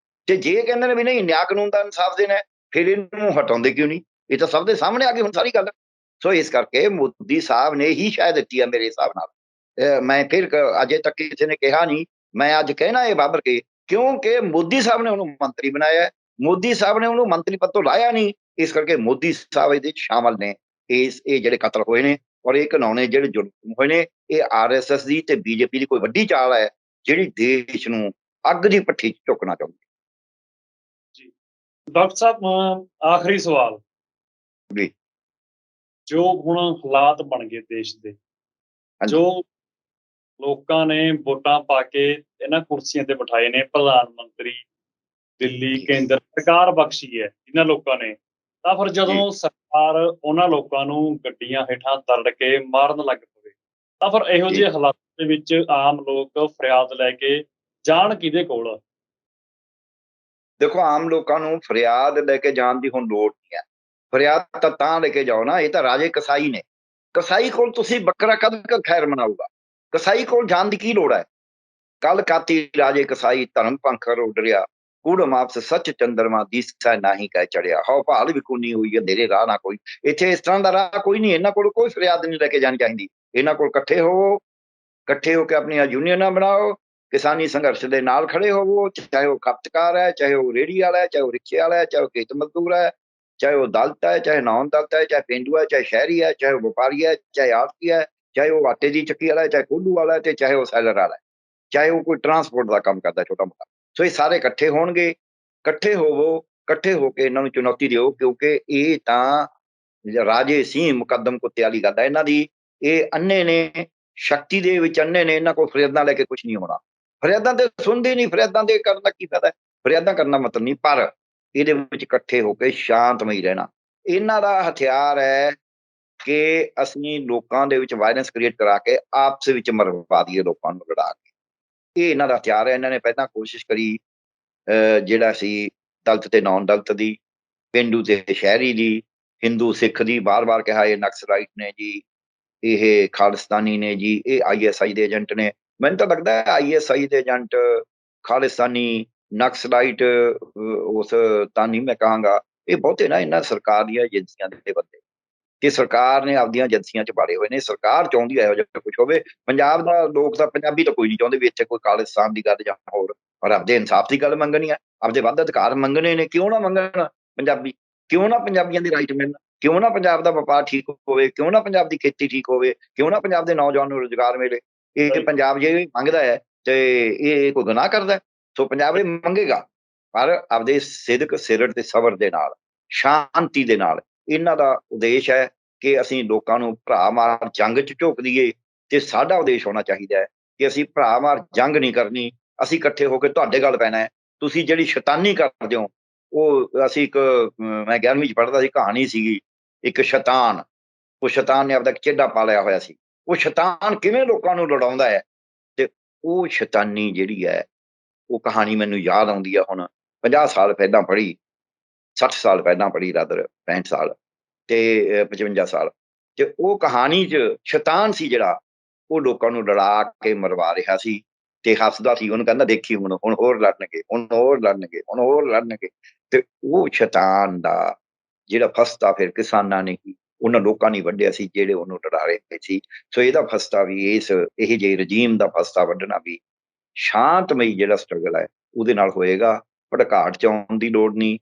ਤੇ ਜੇ ਕਹਿੰਦੇ ਨੇ ਵੀ ਨਹੀਂ ਨਿਆਂ ਕਾਨੂੰਨ ਦਾ ਇਨਸਾਫ ਦੇਣਾ, ਫਿਰ ਇਹਨੂੰ ਹਟਾਉਂਦੇ ਕਿਉਂ ਨਹੀਂ? ਇਹ ਤਾਂ ਸਭ ਦੇ ਸਾਹਮਣੇ ਆ ਗਈ ਹੁਣ ਸਾਰੀ ਗੱਲ। ਸੋ ਇਸ ਕਰਕੇ ਮੋਦੀ ਸਾਹਿਬ ਨੇ ਹੀ ਸ਼ਾਇਦ ਦਿੱਤੀ ਹੈ ਮੇਰੇ ਹਿਸਾਬ ਨਾਲ। ਮੈਂ ਫਿਰ ਅਜੇ ਤੱਕ ਕਿਸੇ ਨੇ ਕਿਹਾ ਨਹੀਂ, ਮੈਂ ਅੱਜ ਕਹਿਣਾ ਇਹ ਬਾਬਰ ਕੇ, ਕਿਉਂਕਿ ਮੋਦੀ ਸਾਹਿਬ ਨੇ ਉਹਨੂੰ ਮੰਤਰੀ ਬਣਾਇਆ, ਮੋਦੀ ਸਾਹਿਬ ਨੇ ਉਹਨੂੰ ਮੰਤਰੀ ਪਦ ਤੋਂ ਲਾਇਆ ਨਹੀਂ। ਇਸ ਕਰਕੇ ਮੋਦੀ ਸਾਹਿਬ ਇਹਦੇ 'ਚ ਸ਼ਾਮਲ ਨੇ। ਇਹ ਜਿਹੜੇ ਕਤਲ ਹੋਏ ਨੇ ਔਰ ਇਹ ਘਿਨਾਉਣੇ ਜਿਹੜੇ ਜ਼ੁਲਮ ਹੋਏ ਨੇ, ਇਹ RSS ਦੀ ਤੇ BJP ਦੀ ਕੋਈ ਵੱਡੀ ਚਾਲ ਹੈ ਜਿਹੜੀ ਦੇਸ਼ ਨੂੰ ਅੱਗ ਦੀ ਭੱਠੀ 'ਚ ਝੁਕਣਾ ਚਾਹੁੰਦੀ। ਜੀ ਡਾਕਟਰ ਸਾਹਿਬ, ਆਖਰੀ ਸਵਾਲ ਜੀ ਜੋ ਹੁਣ ਹਾਲਾਤ ਬਣ ਗਏ ਦੇਸ਼ ਦੇ, ਹਾਂਜੀ। ਜੋ ਲੋਕਾਂ ਨੇ ਵੋਟਾਂ ਪਾ ਕੇ ਇਹਨਾਂ ਕੁਰਸੀਆਂ ਤੇ ਬਿਠਾਏ ਨੇ, ਪ੍ਰਧਾਨ ਮੰਤਰੀ, ਦਿੱਲੀ, ਜੀ ਕੇਂਦਰ ਸਰਕਾਰ ਬਖਸ਼ੀ ਹੈ ਇਹਨਾਂ ਲੋਕਾਂ ਨੇ, ਤਾਂ ਫਿਰ ਜਦੋਂ ਸਰਕਾਰ ਉਹਨਾਂ ਲੋਕਾਂ ਨੂੰ ਗੱਡੀਆਂ ਹੇਠਾਂ ਦਰੜ ਕੇ ਮਾਰਨ ਲੱਗ ਪਵੇ, ਤਾਂ ਫਿਰ ਇਹੋ ਜੀ ਜਿਹੇ ਹਾਲਾਤਾਂ ਦੇ ਵਿੱਚ ਆਮ ਲੋਕ ਫਰਿਆਦ ਲੈ ਕੇ ਜਾਣ ਕਿਹਦੇ ਕੋਲ? ਦੇਖੋ, ਆਮ ਲੋਕਾਂ ਨੂੰ ਫਰਿਆਦ ਲੈ ਕੇ ਜਾਣ ਦੀ ਹੁਣ ਲੋੜ ਨਹੀਂ ਹੈ। ਫਰਿਆਦ ਤਾਂ ਲੈ ਕੇ ਜਾਓ ਨਾ, ਇਹ ਤਾਂ ਰਾਜੇ ਕਸਾਈ ਨੇ। ਕਸਾਈ ਕੋਲ ਤੁਸੀਂ ਬੱਕਰਾ ਕਦ ਖੈਰ ਮਨਾਊਗਾ? ਕਸਾਈ ਕੋਲ ਜਾਣ ਦੀ ਕੀ ਲੋੜ ਹੈ? ਕਲ ਕਾਤੀ ਰਾਜੇ ਕਸਾਈ ਧਰਮ ਪੰਖ ਰੋਡਰਿਆ, ਕੂੜਮ ਆਪਸ ਸੱਚ ਚੰਦਰਮਾ ਦੀਸਾ ਨਾਹੀ ਕਹਿ ਚੜਿਆ। ਹਉ ਭਾਲ ਵਿਕੂਨੀ ਹੋਈ ਅੰਧੇਰੇ ਰਾਹ ਨਾ ਕੋਈ। ਇੱਥੇ ਇਸ ਤਰ੍ਹਾਂ ਦਾ ਰਾਹ ਕੋਈ ਨਹੀਂ। ਇਹਨਾਂ ਕੋਲ ਕੋਈ ਫਰਿਆਦ ਨਹੀਂ ਲੈ ਕੇ ਜਾਣੀ ਚਾਹੀਦੀ। ਇਹਨਾਂ ਕੋਲ ਇਕੱਠੇ ਹੋ ਕੇ ਆਪਣੀਆਂ ਯੂਨੀਅਨਾਂ ਬਣਾਓ, ਕਿਸਾਨੀ ਸੰਘਰਸ਼ ਦੇ ਨਾਲ ਖੜੇ ਹੋਵੋ, ਚਾਹੇ ਉਹ ਖਪਤਕਾਰ ਹੈ, ਚਾਹੇ ਉਹ ਰੇਹੜੀ ਵਾਲਾ ਹੈ, ਚਾਹੇ ਉਹ ਰਿਕਸ਼ੇ ਵਾਲਾ ਹੈ, ਚਾਹੇ ਉਹ ਖੇਤ ਮਜ਼ਦੂਰ ਹੈ, ਚਾਹੇ ਉਹ ਦਲਿਤ ਹੈ, ਚਾਹੇ ਨੌਨ ਦਲਿਤ ਹੈ, ਚਾਹੇ ਪੇਂਡੂ ਹੈ, ਚਾਹੇ ਸ਼ਹਿਰੀ ਹੈ, ਚਾਹੇ ਉਹ ਵਪਾਰੀ ਹੈ, ਚਾਹੇ ਆੜ੍ਹਤੀ ਹੈ, ਚਾਹੇ ਉਹ ਆਟੇ ਦੀ ਚੱਕੀ ਵਾਲਾ ਹੈ, ਚਾਹੇ ਕੋਲੂ ਵਾਲਾ ਹੈ, ਤੇ ਚਾਹੇ ਉਹ ਸੈਲਰ ਵਾਲਾ ਹੈ, ਚਾਹੇ ਉਹ ਕੋਈ ਟਰਾਂਸਪੋਰਟ ਦਾ ਕੰਮ ਕਰਦਾ ਛੋਟਾ ਮੋਟਾ। ਸੋ ਇਹ ਸਾਰੇ ਇਕੱਠੇ ਹੋਣਗੇ। ਇਕੱਠੇ ਹੋਵੋ, ਇਕੱਠੇ ਹੋ ਕੇ ਇਹਨਾਂ ਨੂੰ ਚੁਣੌਤੀ ਦਿਓ, ਕਿਉਂਕਿ ਇਹ ਤਾਂ ਰਾਜੇ ਸਿੰਘ ਮੁਕੱਦਮ ਕੁੱਤੇ ਵਾਲੀ ਗੱਲ ਹੈ ਇਹਨਾਂ ਦੀ। ਇਹ ਅੰਨੇ ਨੇ, ਸ਼ਕਤੀ ਦੇ ਵਿੱਚ ਅੰਨੇ ਨੇ। ਇਹਨਾਂ ਕੋਲ ਫਰਿਆਦਾਂ ਲੈ ਕੇ ਕੁਝ ਨਹੀਂ ਹੋਣਾ। ਫਰਿਆਦਾਂ ਤੇ ਸੁਣਦੇ ਨਹੀਂ, ਫਰਿਆਦਾਂ ਦੇ ਕਰਨ ਦਾ ਕੀ ਫਾਇਦਾ? ਫਰਿਆਦਾਂ ਕਰਨ ਦਾ ਮਤਲਬ ਨਹੀਂ, ਪਰ ਇਹਦੇ ਵਿੱਚ ਇਕੱਠੇ ਹੋ ਕੇ ਸ਼ਾਂਤਮਈ ਰਹਿਣਾ। ਇਹਨਾਂ ਦਾ ਹਥਿਆਰ ਹੈ ਕਿ ਅਸੀਂ ਲੋਕਾਂ ਦੇ ਵਿੱਚ ਵਾਇਲੈਂਸ ਕ੍ਰੀਏਟ ਕਰਾ ਕੇ ਆਪਸ ਵਿੱਚ ਮਰਵਾ ਦਈਏ, ਲੋਕਾਂ ਨੂੰ ਲੜਾ ਕੇ। ਇਹ ਇਹਨਾਂ ਦਾ ਹਥਿਆਰ ਹੈ। ਇਹਨਾਂ ਨੇ ਪਹਿਲਾਂ ਕੋਸ਼ਿਸ਼ ਕਰੀ ਜਿਹੜਾ ਸੀ ਦਲਿਤ ਤੇ ਨੌਨ ਦਲਿਤ ਦੀ, ਪੇਂਡੂ ਤੇ ਸ਼ਹਿਰੀ ਦੀ, ਹਿੰਦੂ ਸਿੱਖ ਦੀ। ਬਾਰ-ਬਾਰ ਕਿਹਾ ਇਹ ਨਕਸਲਾਈਟ ਨੇ ਜੀ, ਇਹ ਖਾਲਿਸਤਾਨੀ ਨੇ ਜੀ, ਇਹ ISI ਦੇ ਏਜੰਟ ਨੇ। ਮੈਨੂੰ ਤਾਂ ਲੱਗਦਾ ਹੈ ISI ਦੇ ਏਜੰਟ, ਖਾਲਿਸਤਾਨੀ, ਨਕਸਲਾਈਟ, ਉਸ ਤਾਂ ਨਹੀਂ ਮੈਂ ਕਹਾਂਗਾ। ਇਹ ਬਹੁਤੇ ਨਾ ਇਹਨਾਂ ਸਰਕਾਰ ਦੀਆਂ ਏਜੰਸੀਆਂ ਦੇ ਬੰਦੇ, ਕਿ ਸਰਕਾਰ ਨੇ ਆਪਦੀਆਂ ਏਜੰਸੀਆਂ 'ਚ ਪਾੜੇ ਹੋਏ ਨੇ। ਸਰਕਾਰ ਚਾਹੁੰਦੀ ਹੈ ਇਹੋ ਜਿਹਾ ਕੁਛ ਹੋਵੇ। ਪੰਜਾਬ ਦਾ ਲੋਕ ਤਾਂ, ਪੰਜਾਬੀ ਤਾਂ ਕੋਈ ਨਹੀਂ ਚਾਹੁੰਦੇ ਵੀ ਇੱਥੇ ਕੋਈ ਖਾਲਿਸਤਾਨ ਦੀ ਗੱਲ ਜਾਂ ਹੋਰ, ਔਰ ਆਪਦੇ ਇਨਸਾਫ ਦੀ ਗੱਲ ਮੰਗਣੀ ਹੈ, ਆਪਦੇ ਵੱਧ ਅਧਿਕਾਰ ਮੰਗਣੇ ਨੇ। ਕਿਉਂ ਨਾ ਮੰਗਣ ਪੰਜਾਬੀ? ਕਿਉਂ ਨਾ ਪੰਜਾਬੀਆਂ ਦੀ ਰਾਈਟ ਮਿਲਣ? ਕਿਉਂ ਨਾ ਪੰਜਾਬ ਦਾ ਵਪਾਰ ਠੀਕ ਹੋਵੇ? ਕਿਉਂ ਨਾ ਪੰਜਾਬ ਦੀ ਖੇਤੀ ਠੀਕ ਹੋਵੇ? ਕਿਉਂ ਨਾ ਪੰਜਾਬ ਦੇ ਨੌਜਵਾਨ ਨੂੰ ਰੁਜ਼ਗਾਰ ਮਿਲੇ? ਇਹ ਪੰਜਾਬ ਜੇ ਮੰਗਦਾ ਹੈ ਤੇ ਇਹ ਕੋਈ ਗੁਨਾਹ ਕਰਦਾ? ਸੋ ਪੰਜਾਬ ਇਹ ਮੰਗੇਗਾ, ਪਰ ਆਪਦੇ ਸਿਦਕ, ਸਿਰਤ ਤੇ ਸਬਰ ਦੇ ਨਾਲ, ਸ਼ਾਂਤੀ ਦੇ ਨਾਲ। ਇਹਨਾਂ ਦਾ ਉਦੇਸ਼ ਹੈ ਕਿ ਅਸੀਂ ਲੋਕਾਂ ਨੂੰ ਭਰਾ ਮਾਰ ਜੰਗ 'ਚ ਝੋਕ ਦਈਏ, ਤੇ ਸਾਡਾ ਉਦੇਸ਼ ਹੋਣਾ ਚਾਹੀਦਾ ਹੈ ਕਿ ਅਸੀਂ ਭਰਾ ਮਾਰ ਜੰਗ ਨਹੀਂ ਕਰਨੀ। ਅਸੀਂ ਇਕੱਠੇ ਹੋ ਕੇ ਤੁਹਾਡੇ ਗੱਲ ਪੈਣਾ ਹੈ। ਤੁਸੀਂ ਜਿਹੜੀ ਸ਼ੈਤਾਨੀ ਕਰਦੇ ਹੋ, ਉਹ ਅਸੀਂ ਮੈਂ 11ਵੀਂ 'ਚ ਪੜ੍ਹਦਾ ਸੀ, ਕਹਾਣੀ ਸੀਗੀ ਇੱਕ ਸ਼ੈਤਾਨ। ਉਹ ਸ਼ੈਤਾਨ ਨੇ ਆਪਦਾ ਇੱਕ ਚੇਡਾ ਪਾਲਿਆ ਹੋਇਆ ਸੀ। ਉਹ ਸ਼ੈਤਾਨ ਕਿਵੇਂ ਲੋਕਾਂ ਨੂੰ ਲੜਾਉਂਦਾ ਹੈ, ਤੇ ਉਹ ਸ਼ੈਤਾਨੀ ਜਿਹੜੀ ਹੈ, ਉਹ ਕਹਾਣੀ ਮੈਨੂੰ ਯਾਦ ਆਉਂਦੀ ਹੈ ਹੁਣ। 50 ਸਾਲ ਪਹਿਲਾਂ ਪੜ੍ਹੀ, 60 ਸਾਲ ਪਹਿਲਾਂ ਪੜ੍ਹੀ, ਰਾਦਰ 65 ਸਾਲ ਤੇ 55 ਸਾਲ। ਤੇ ਉਹ ਕਹਾਣੀ 'ਚ ਸ਼ੈਤਾਨ ਸੀ ਜਿਹੜਾ, ਉਹ ਲੋਕਾਂ ਨੂੰ ਡਰਾ ਕੇ ਮਰਵਾ ਰਿਹਾ ਸੀ ਤੇ ਹੱਸਦਾ ਸੀ। ਉਹਨੂੰ ਕਹਿੰਦਾ ਦੇਖੀ ਹੁਣ ਹੋਰ ਲੜਨਗੇ, ਹੁਣ ਹੋਰ ਲੜਨਗੇ, ਹੁਣ ਹੋਰ ਲੜਨਗੇ। ਤੇ ਉਹ ਸ਼ੈਤਾਨ ਦਾ ਜਿਹੜਾ ਫਸਤਾ ਫਿਰ ਕਿਸਾਨਾਂ ਨੇ ਹੀ ਉਹਨਾਂ ਲੋਕਾਂ ਨੇ ਵੱਢਿਆ ਸੀ ਜਿਹੜੇ ਉਹਨੂੰ ਡਰਾ ਰਹੇ ਸੀ। ਸੋ ਇਹਦਾ ਫਸਤਾ ਵੀ ਇਹ ਜਿਹੇ ਰਜੀਮ ਦਾ ਫਸਤਾ ਵੱਢਣਾ ਵੀ ਸ਼ਾਂਤਮਈ ਜਿਹੜਾ ਸਟਰਗਲ ਹੈ ਉਹਦੇ ਨਾਲ ਹੋਏਗਾ। ਭੜਕਾਟ ਚ ਆਉਣ ਦੀ ਲੋੜ ਨਹੀਂ,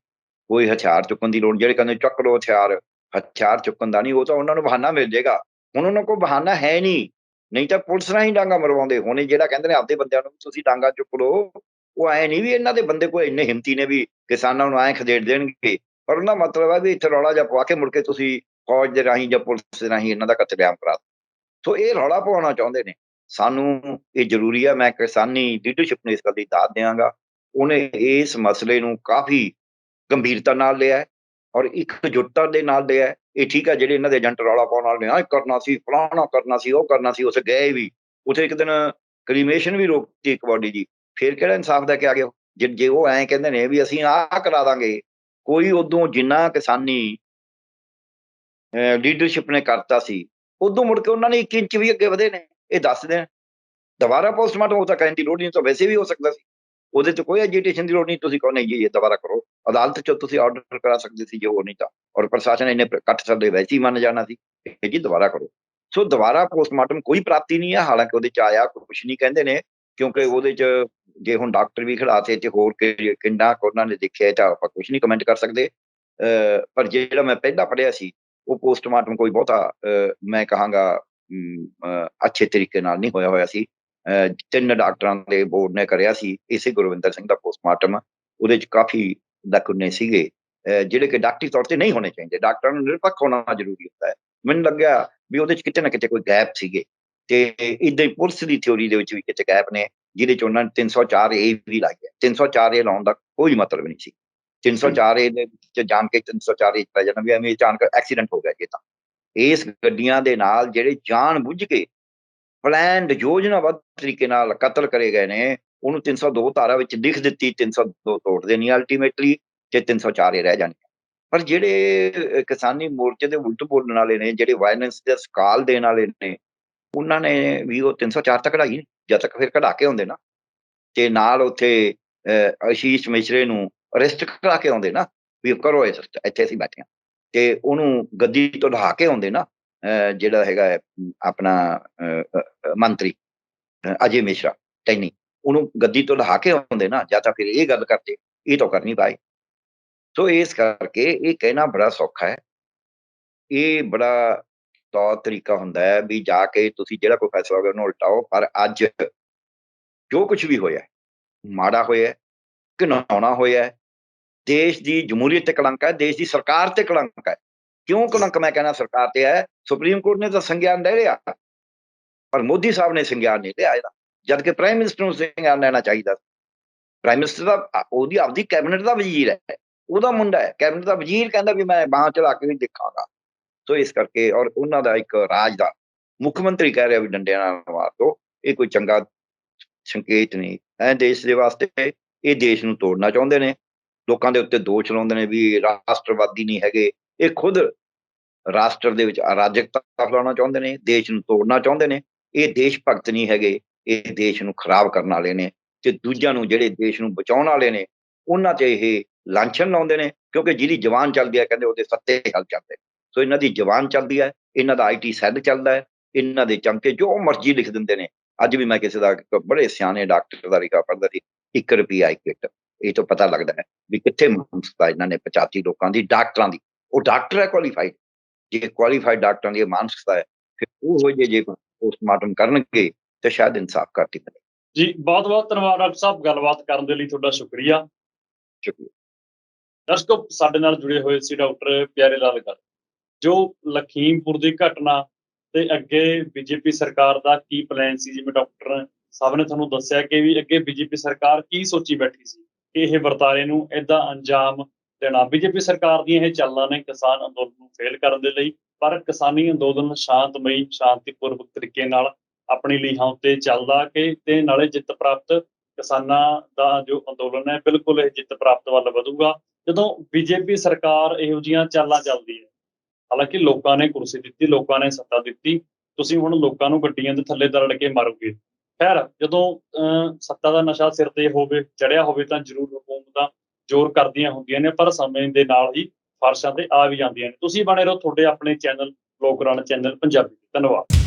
ਕੋਈ ਹਥਿਆਰ ਚੁੱਕਣ ਦੀ ਲੋੜ। ਜਿਹੜੇ ਕਹਿੰਦੇ ਚੱਕ ਲਓ ਹਥਿਆਰ, ਹਥਿਆਰ ਚੁੱਕਣ ਦਾ ਨਹੀਂ, ਉਹ ਤਾਂ ਉਹਨਾਂ ਨੂੰ ਬਹਾਨਾ ਮਿਲ ਜਾਏਗਾ। ਹੁਣ ਉਹਨਾਂ ਕੋਲ ਬਹਾਨਾ ਹੈ ਨਹੀਂ ਤਾਂ ਪੁਲਿਸ ਨਾਲ ਹੀ ਡਾਂਗਾ ਮਰਵਾਉਂਦੇ। ਹੁਣ ਜਿਹੜਾ ਕਹਿੰਦੇ ਨੇ ਆਪਦੇ ਬੰਦਿਆਂ ਨੂੰ ਤੁਸੀਂ ਡਾਂਗਾ ਚੁੱਕ ਲਓ, ਉਹ ਐ ਨਹੀਂ ਵੀ ਇਹਨਾਂ ਦੇ ਬੰਦੇ ਕੋਈ ਇੰਨੇ ਹਿੰਮਤੀ ਨੇ ਵੀ ਕਿਸਾਨਾਂ ਨੂੰ ਐਂ ਖਦੇੜ ਦੇਣਗੇ। ਪਰ ਉਹਨਾਂ ਮਤਲਬ ਹੈ ਵੀ ਇੱਥੇ ਰੌਲਾ ਜਿਹਾ ਪਵਾ ਕੇ ਮੁੜ ਕੇ ਤੁਸੀਂ ਫੌਜ ਦੇ ਰਾਹੀਂ ਜਾਂ ਪੁਲਿਸ ਦੇ ਰਾਹੀਂ ਇਹਨਾਂ ਦਾ ਕਤਲੇਆਮ ਕਰਾ ਦਿਓ। ਸੋ ਇਹ ਰੌਲਾ ਪਵਾਉਣਾ ਚਾਹੁੰਦੇ ਨੇ। ਸਾਨੂੰ ਇਹ ਜ਼ਰੂਰੀ ਹੈ। ਮੈਂ ਕਿਸਾਨੀ ਲੀਡਰਸ਼ਿਪ ਨੂੰ ਇਸ ਗੱਲ ਦੀ ਦਾਦ ਦਿਆਂਗਾ। ਉਹਨੇ ਇਸ ਮਸਲੇ ਨੂੰ ਕਾਫੀ ਗੰਭੀਰਤਾ ਨਾਲ ਲਿਆ ਔਰ ਇਕਜੁੱਟਤਾ ਦੇ ਨਾਲ ਲਿਆ। ਇਹ ਠੀਕ ਹੈ ਜਿਹੜੇ ਇਹਨਾਂ ਦੇ ਏਜੰਟ ਰੌਲਾ ਪਾਉਣ ਵਾਲੇ ਨੇ, ਆਹ ਕਰਨਾ ਸੀ, ਫਲਾਣਾ ਕਰਨਾ ਸੀ, ਉਹ ਕਰਨਾ ਸੀ, ਉੱਥੇ ਗਏ ਵੀ, ਉੱਥੇ ਇੱਕ ਦਿਨ ਕ੍ਰੀਮੇਸ਼ਨ ਵੀ ਰੋਕਤੀ ਇੱਕ ਬੋਡੀ ਦੀ। ਫਿਰ ਕਿਹੜਾ ਇਨਸਾਫ ਦਾ ਕੇ ਆ ਗਿਆ? ਜੇ ਉਹ ਐਂ ਕਹਿੰਦੇ ਨੇ ਵੀ ਅਸੀਂ ਆਹ ਕਰਾ ਦਾਂਗੇ, ਕੋਈ ਉਦੋਂ ਜਿੰਨਾ ਕਿਸਾਨੀ ਲੀਡਰਸ਼ਿਪ ਨੇ ਕਰਤਾ ਸੀ, ਉਦੋਂ ਮੁੜ ਕੇ ਉਹਨਾਂ ਨੇ 1 ਇੰਚ ਵੀ ਅੱਗੇ ਵਧੇ ਨੇ। ਇਹ ਦੱਸ ਦੇਣ। ਦੁਬਾਰਾ ਪੋਸਟਮਾਰਟਮ ਉਹ ਤਾਂ ਕਹਿਣ ਦੀ ਲੋੜ ਨਹੀਂ, ਤਾਂ ਵੈਸੇ ਵੀ ਹੋ ਸਕਦਾ ਸੀ। ਉਹਦੇ ਚ ਕੋਈ ਐਜੀਟੇਸ਼ਨ ਦੀ ਲੋੜ ਨਹੀਂ। ਤੁਸੀਂ ਕਹੋ ਨਹੀਂ ਜੀ ਇਹ ਦੁਬਾਰਾ ਕਰੋ, ਅਦਾਲਤ ਚੋਂ ਤੁਸੀਂ ਆਰਡਰ ਕਰਾ ਸਕਦੇ ਸੀ ਜੇ ਉਹ ਨਹੀਂ ਤਾਂ। ਔਰ ਪ੍ਰਸ਼ਾਸਨ ਇੰਨੇ ਇਕੱਠ ਸਾਡੇ ਵੈਸੇ ਹੀ ਮੰਨ ਜਾਣਾ ਸੀ ਕਿ ਜੀ ਦੁਬਾਰਾ ਕਰੋ। ਸੋ ਦੁਬਾਰਾ ਪੋਸਟਮਾਰਟਮ ਕੋਈ ਪ੍ਰਾਪਤੀ ਨਹੀਂ ਹੈ। ਹਾਲਾਂਕਿ ਉਹਦੇ ਚ ਆਇਆ ਕੁਛ ਨਹੀਂ ਕਹਿੰਦੇ ਨੇ, ਕਿਉਂਕਿ ਉਹਦੇ ਚ ਜੇ ਹੁਣ ਡਾਕਟਰ ਵੀ ਖੜਾਤੇ ਤੇ ਹੋਰ ਕਿੰਨਾ ਉਹਨਾਂ ਨੇ ਦੇਖਿਆ ਤਾਂ ਆਪਾਂ ਕੁਛ ਨਹੀਂ ਕਮੈਂਟ ਕਰ ਸਕਦੇ। ਪਰ ਜਿਹੜਾ ਮੈਂ ਪਹਿਲਾਂ ਪੜ੍ਹਿਆ ਸੀ ਉਹ ਪੋਸਟਮਾਰਟਮ ਕੋਈ ਬਹੁਤਾ ਮੈਂ ਕਹਾਂਗਾ ਅੱਛੇ ਤਰੀਕੇ ਨਾਲ ਨਹੀਂ ਹੋਇਆ ਸੀ। 3 ਡਾਕਟਰਾਂ ਦੇ ਬੋਰਡ ਨੇ ਕਰਿਆ ਸੀ ਇਸੇ ਗੁਰਵਿੰਦਰ ਸਿੰਘ ਦਾ ਪੋਸਟਮਾਰਟਮ। ਉਹਦੇ ਚ ਕਾਫੀ ਲਕੁਨੇ ਸੀਗੇ ਜਿਹੜੇ ਕਿ ਡਾਕਟਰੀ ਤੌਰ ਤੇ ਨਹੀਂ ਹੋਣੇ ਚਾਹੀਦੇ। ਡਾਕਟਰਾਂ ਨੂੰ ਨਿਰਪੱਖ ਹੋਣਾ ਜ਼ਰੂਰੀ ਹੁੰਦਾ ਹੈ। ਮੈਨੂੰ ਲੱਗਿਆ ਵੀ ਉਹਦੇ ਚ ਕਿਤੇ ਨਾ ਕਿਤੇ ਕੋਈ ਗੈਪ ਸੀਗੇ ਤੇ ਏਦਾਂ ਹੀ ਪੁਲਿਸ ਦੀ ਥਿਊਰੀ ਦੇ ਵਿੱਚ ਵੀ ਕਿਤੇ ਗੈਪ ਨੇ, ਜਿਹਦੇ ਚ ਉਹਨਾਂ ਨੇ 304 ਏ ਵੀ ਲਾਈ ਹੈ। 304 ਏ ਲਾਉਣ ਦਾ ਕੋਈ ਮਤਲਬ ਨਹੀਂ ਸੀ। 304 ਏ ਦੇ ਵਿੱਚ ਜਾਣ ਕੇ 304 ਏ ਪੈ ਜਾਣਾ ਵੀ ਐਵੇਂ ਅਚਾਨਕ ਐਕਸੀਡੈਂਟ ਹੋ ਗਿਆ ਜੇ ਤਾਂ। ਇਸ ਗੱਡੀਆਂ ਦੇ ਨਾਲ ਜਿਹੜੇ ਜਾਣ ਬੁੱਝ ਕੇ ਪਲੈਨਡ ਯੋਜਨਾਬੱਧ ਤਰੀਕੇ ਨਾਲ ਕਤਲ ਕਰੇ ਗਏ ਨੇ, ਉਹਨੂੰ 302 ਧਾਰਾ ਵਿੱਚ ਲਿਖ ਦਿੱਤੀ, 302 ਤੋੜ ਦੇਣੀ ਅਲਟੀਮੇਟਲੀ ਤੇ 304 ਏ ਰਹਿ ਜਾਣੀ। ਪਰ ਜਿਹੜੇ ਕਿਸਾਨੀ ਮੋਰਚੇ ਦੇ ਉਲਟ ਬੋਲਣ ਵਾਲੇ ਨੇ, ਜਿਹੜੇ ਵਾਇਲੈਂਸ ਦੇ ਸਕਾਲ ਦੇਣ ਵਾਲੇ ਨੇ, ਉਹਨਾਂ ਨੇ ਵੀ ਉਹ 304 ਤਾਂ ਕਢਾਈ ਨਹੀਂ। ਜਦ ਤੱਕ ਫਿਰ ਕਢਾ ਕੇ ਆਉਂਦੇ ਨਾ ਤੇ ਨਾਲ ਉੱਥੇ ਆਸ਼ੀਸ਼ ਮਿਸ਼ਰੇ ਨੂੰ ਅਰੈਸਟ ਕਰਾ ਕੇ ਆਉਂਦੇ ਨਾ ਵੀ ਕਰੋ ਇੱਥੇ ਅਸੀਂ ਬੈਠੇ ਹਾਂ, ਤੇ ਉਹਨੂੰ ਗੱਦੀ ਤੋਂ ਢਹਾ ਕੇ ਆਉਂਦੇ ਨਾ ਜਿਹੜਾ ਹੈਗਾ ਆਪਣਾ ਮੰਤਰੀ ਅਜੇ ਮਿਸ਼ਰਾ ਟੈਨੀ, ਉਹਨੂੰ ਗੱਦੀ ਤੋਂ ਢਹਾ ਕੇ ਆਉਂਦੇ ਨਾ, ਜਾਂ ਤਾਂ ਫਿਰ ਇਹ ਗੱਲ ਕਰਦੇ। ਇਹ ਤਾਂ ਕਰ ਨਹੀਂ ਪਾਏ। ਸੋ ਇਸ ਕਰਕੇ ਇਹ ਕਹਿਣਾ ਬੜਾ ਸੌਖਾ ਹੈ। ਇਹ ਬੜਾ ਤੌਰ ਤਰੀਕਾ ਹੁੰਦਾ ਹੈ ਵੀ ਜਾ ਕੇ ਤੁਸੀਂ ਜਿਹੜਾ ਕੋਈ ਫੈਸਲਾ ਹੋਵੇ ਉਹਨੂੰ ਉਲਟਾਓ। ਪਰ ਅੱਜ ਜੋ ਕੁਛ ਵੀ ਹੋਇਆ, ਮਾੜਾ ਹੋਇਆ, ਘਿਨਾਉਣਾ ਹੋਇਆ, ਦੇਸ਼ ਦੀ ਜਮਹੂਰੀਅਤ ਤੇ ਕਲੰਕ ਹੈ, ਦੇਸ਼ ਦੀ ਸਰਕਾਰ ਤੇ ਕਲੰਕ ਹੈ। ਕਿਉਂ ਕਲੰਕ ਮੈਂ ਕਹਿਣਾ ਸਰਕਾਰ ਤੇ ਹੈ? ਸੁਪਰੀਮ ਕੋਰਟ ਨੇ ਤਾਂ ਸੰਗਿਆਨ ਲੈ ਲਿਆ, ਪਰ ਮੋਦੀ ਸਾਹਿਬ ਨੇ ਸੰਗਿਆਨ ਨਹੀਂ ਲਿਆ ਇਹਦਾ, ਜਦ ਕਿ ਪ੍ਰਾਈਮ ਮਿਨਿਸਟਰ ਨੂੰ ਸੰਗਿਆਨ ਲੈਣਾ ਚਾਹੀਦਾ। ਪ੍ਰਾਈਮ ਮਿਨਿਸਟਰ ਦਾ ਉਹਦੀ ਆਪਦੀ ਕੈਬਨਿਟ ਦਾ ਵਜ਼ੀਰ ਹੈ, ਉਹਦਾ ਮੁੰਡਾ ਹੈ। ਕੈਬਨਿਟ ਦਾ ਵਜ਼ੀਰ ਕਹਿੰਦਾ ਵੀ ਮੈਂ ਬਾਂਹ ਚਲਾ ਕੇ ਵੀ ਦੇਖਾਂਗਾ। ਸੋ ਇਸ ਕਰਕੇ ਔਰ ਉਹਨਾਂ ਦਾ ਇੱਕ ਰਾਜ ਦਾ ਮੁੱਖ ਮੰਤਰੀ ਕਹਿ ਰਿਹਾ ਵੀ ਡੰਡਿਆਂ ਨਾਲ ਮਾਰ ਦੋ, ਇਹ ਕੋਈ ਚੰਗਾ ਸੰਕੇਤ ਨਹੀਂ ਹੈ ਦੇਸ਼ ਦੇ ਵਾਸਤੇ। ਇਹ ਦੇਸ਼ ਨੂੰ ਤੋੜਨਾ ਚਾਹੁੰਦੇ ਨੇ, ਲੋਕਾਂ ਦੇ ਉੱਤੇ ਦੋਸ਼ ਲਾਉਂਦੇ ਨੇ ਵੀ ਰਾਸ਼ਟਰਵਾਦੀ ਨਹੀਂ ਹੈਗੇ। ਇਹ ਖੁਦ ਰਾਸ਼ਟਰ ਦੇ ਵਿੱਚ ਅਰਾਜਕਤਾ ਫੈਲਾਉਣਾ ਚਾਹੁੰਦੇ ਨੇ, ਦੇਸ਼ ਨੂੰ ਤੋੜਨਾ ਚਾਹੁੰਦੇ ਨੇ। ਇਹ ਦੇਸ਼ ਭਗਤ ਨਹੀਂ ਹੈਗੇ, ਇਹ ਦੇਸ਼ ਨੂੰ ਖਰਾਬ ਕਰਨ ਵਾਲੇ ਨੇ। ਤੇ ਦੂਜਿਆਂ ਨੂੰ ਜਿਹੜੇ ਦੇਸ਼ ਨੂੰ ਬਚਾਉਣ ਵਾਲੇ ਨੇ ਉਹਨਾਂ ਤੇ ਇਹ ਲਾਂਛਨ ਲਾਉਂਦੇ ਨੇ, ਕਿਉਂਕਿ ਜਿਹਦੀ ਜ਼ਬਾਨ ਚੱਲਦੀ ਹੈ ਕਹਿੰਦੇ ਉਹਦੇ ਸੱਤੇ ਹਲ ਚੱਲਦੇ। ਸੋ ਇਹਨਾਂ ਦੀ ਜ਼ਬਾਨ ਚੱਲਦੀ ਹੈ, ਇਹਨਾਂ ਦਾ IT ਸੈੱਲ ਚੱਲਦਾ ਹੈ, ਇਹਨਾਂ ਦੇ ਚਮਕੇ ਜੋ ਮਰਜ਼ੀ ਲਿਖ ਦਿੰਦੇ ਨੇ। ਅੱਜ ਵੀ ਮੈਂ ਕਿਸੇ ਦਾ ਬੜੇ ਸਿਆਣੇ ਡਾਕਟਰ ਦਾ ਲਿਖਾ ਪੜ੍ਹਦਾ ਸੀ, 1 ਰੁਪਈਆ ਕਿੱਟ। ਇਹ ਤੋਂ ਪਤਾ ਲੱਗਦਾ ਹੈ ਵੀ ਕਿੱਥੇ ਮਾਨਸਿਕਤਾ ਇਹਨਾਂ ਨੇ 85 ਲੋਕਾਂ ਦੀ, ਡਾਕਟਰਾਂ ਦੀ। ਉਹ ਡਾਕਟਰ ਹੈ ਕੁਆਲੀਫਾਈਡ। ਜੇ ਕੁਆਲੀਫਾਈਡ ਡਾਕਟਰਾਂ ਦੀ ਮਾਨਸਿਕਤਾ ਹੈ, ਫਿਰ ਉਹ ਜੇ ਪੋਸਟਮਾਰਟਮ ਕਰਨਗੇ ਤੇ ਸ਼ਾਇਦ ਇਨਸਾਫ ਘੱਟ ਬਣੇ। ਜੀ ਬਹੁਤ ਬਹੁਤ ਧੰਨਵਾਦ ਡਾਕਟਰ ਸਾਹਿਬ, ਗੱਲਬਾਤ ਕਰਨ ਦੇ ਲਈ ਤੁਹਾਡਾ ਸ਼ੁਕਰੀਆ। ਸ਼ੁਕਰੀਆ। ਦਰਸ਼ਕੋ, ਸਾਡੇ ਨਾਲ ਜੁੜੇ ਹੋਏ ਸੀ ਡਾਕਟਰ ਪਿਆਰੇ ਲਾਲ ਗੱਲ, ਜੋ ਲਖੀਮਪੁਰ ਦੀ ਘਟਨਾ ਤੇ ਅੱਗੇ ਬੀਜੇਪੀ ਸਰਕਾਰ ਦਾ ਕੀ ਪਲਾਨ ਸੀ। ਜਿਵੇਂ ਡਾਕਟਰ ਸਾਹਿਬ ਨੇ ਤੁਹਾਨੂੰ ਦੱਸਿਆ ਕਿ ਵੀ ਅੱਗੇ ਬੀਜੇਪੀ ਸਰਕਾਰ ਕੀ ਸੋਚੀ ਬੈਠੀ ਸੀ ਕਿ ਇਹ ਵਰਤਾਰੇ ਨੂੰ ਏਦਾਂ ਅੰਜਾਮ ਦੇਣਾ। ਬੀਜੇਪੀ ਸਰਕਾਰ ਦੀਆਂ ਇਹ ਚਾਲਾਂ ਨੇ ਕਿਸਾਨ ਅੰਦੋਲਨ ਨੂੰ ਫੇਲ ਕਰਨ ਦੇ ਲਈ, ਪਰ ਕਿਸਾਨੀ ਅੰਦੋਲਨ ਸ਼ਾਂਤਮਈ ਸ਼ਾਂਤੀਪੂਰਵਕ ਤਰੀਕੇ ਨਾਲ ਆਪਣੀ ਲੀਹਾਂ ਉੱਤੇ ਚੱਲਦਾ ਕਿ ਤੇ ਨਾਲੇ ਜਿੱਤ ਪ੍ਰਾਪਤ ਕਿਸਾਨਾਂ ਦਾ ਜੋ ਅੰਦੋਲਨ ਹੈ ਬਿਲਕੁਲ ਇਹ ਜਿੱਤ ਪ੍ਰਾਪਤ ਵੱਲ ਵਧੂਗਾ ਜਦੋਂ ਬੀਜੇਪੀ ਸਰਕਾਰ ਇਹੋ ਜਿਹੀਆਂ ਚਾਲਾਂ ਚੱਲਦੀ ਹੈ। ਹਾਲਾਂਕਿ ਲੋਕਾਂ ਨੇ ਕੁਰਸੀ ਦਿੱਤੀ, ਲੋਕਾਂ ਨੇ ਸੱਤਾ ਦਿੱਤੀ, ਤੁਸੀਂ ਹੁਣ ਲੋਕਾਂ ਨੂੰ ਗੱਡੀਆਂ ਦੇ ਥੱਲੇ ਦਰੜ ਕੇ ਮਾਰੋਗੇ। ਖੈਰ ਜਦੋਂ ਸੱਤਾ ਦਾ ਨਸ਼ਾ ਸਿਰ ਤੇ ਹੋਵੇ, ਚੜਿਆ ਹੋਵੇ ਤਾਂ ਜ਼ਰੂਰ ਹਕੂਮਤਾਂ ਜ਼ੋਰ ਕਰਦੀਆਂ ਹੁੰਦੀਆਂ ਨੇ, ਪਰ ਸਮੇਂ ਦੇ ਨਾਲ ਹੀ ਫਰਸ਼ਾਂ ਤੇ ਆ ਵੀ ਜਾਂਦੀਆਂ ਨੇ। ਤੁਸੀਂ ਬਣੇ ਰਹੋ ਤੁਹਾਡੇ ਆਪਣੇ ਚੈਨਲ ਲੋਕ ਰਾਣ ਚੈਨਲ ਪੰਜਾਬੀ। ਧੰਨਵਾਦ।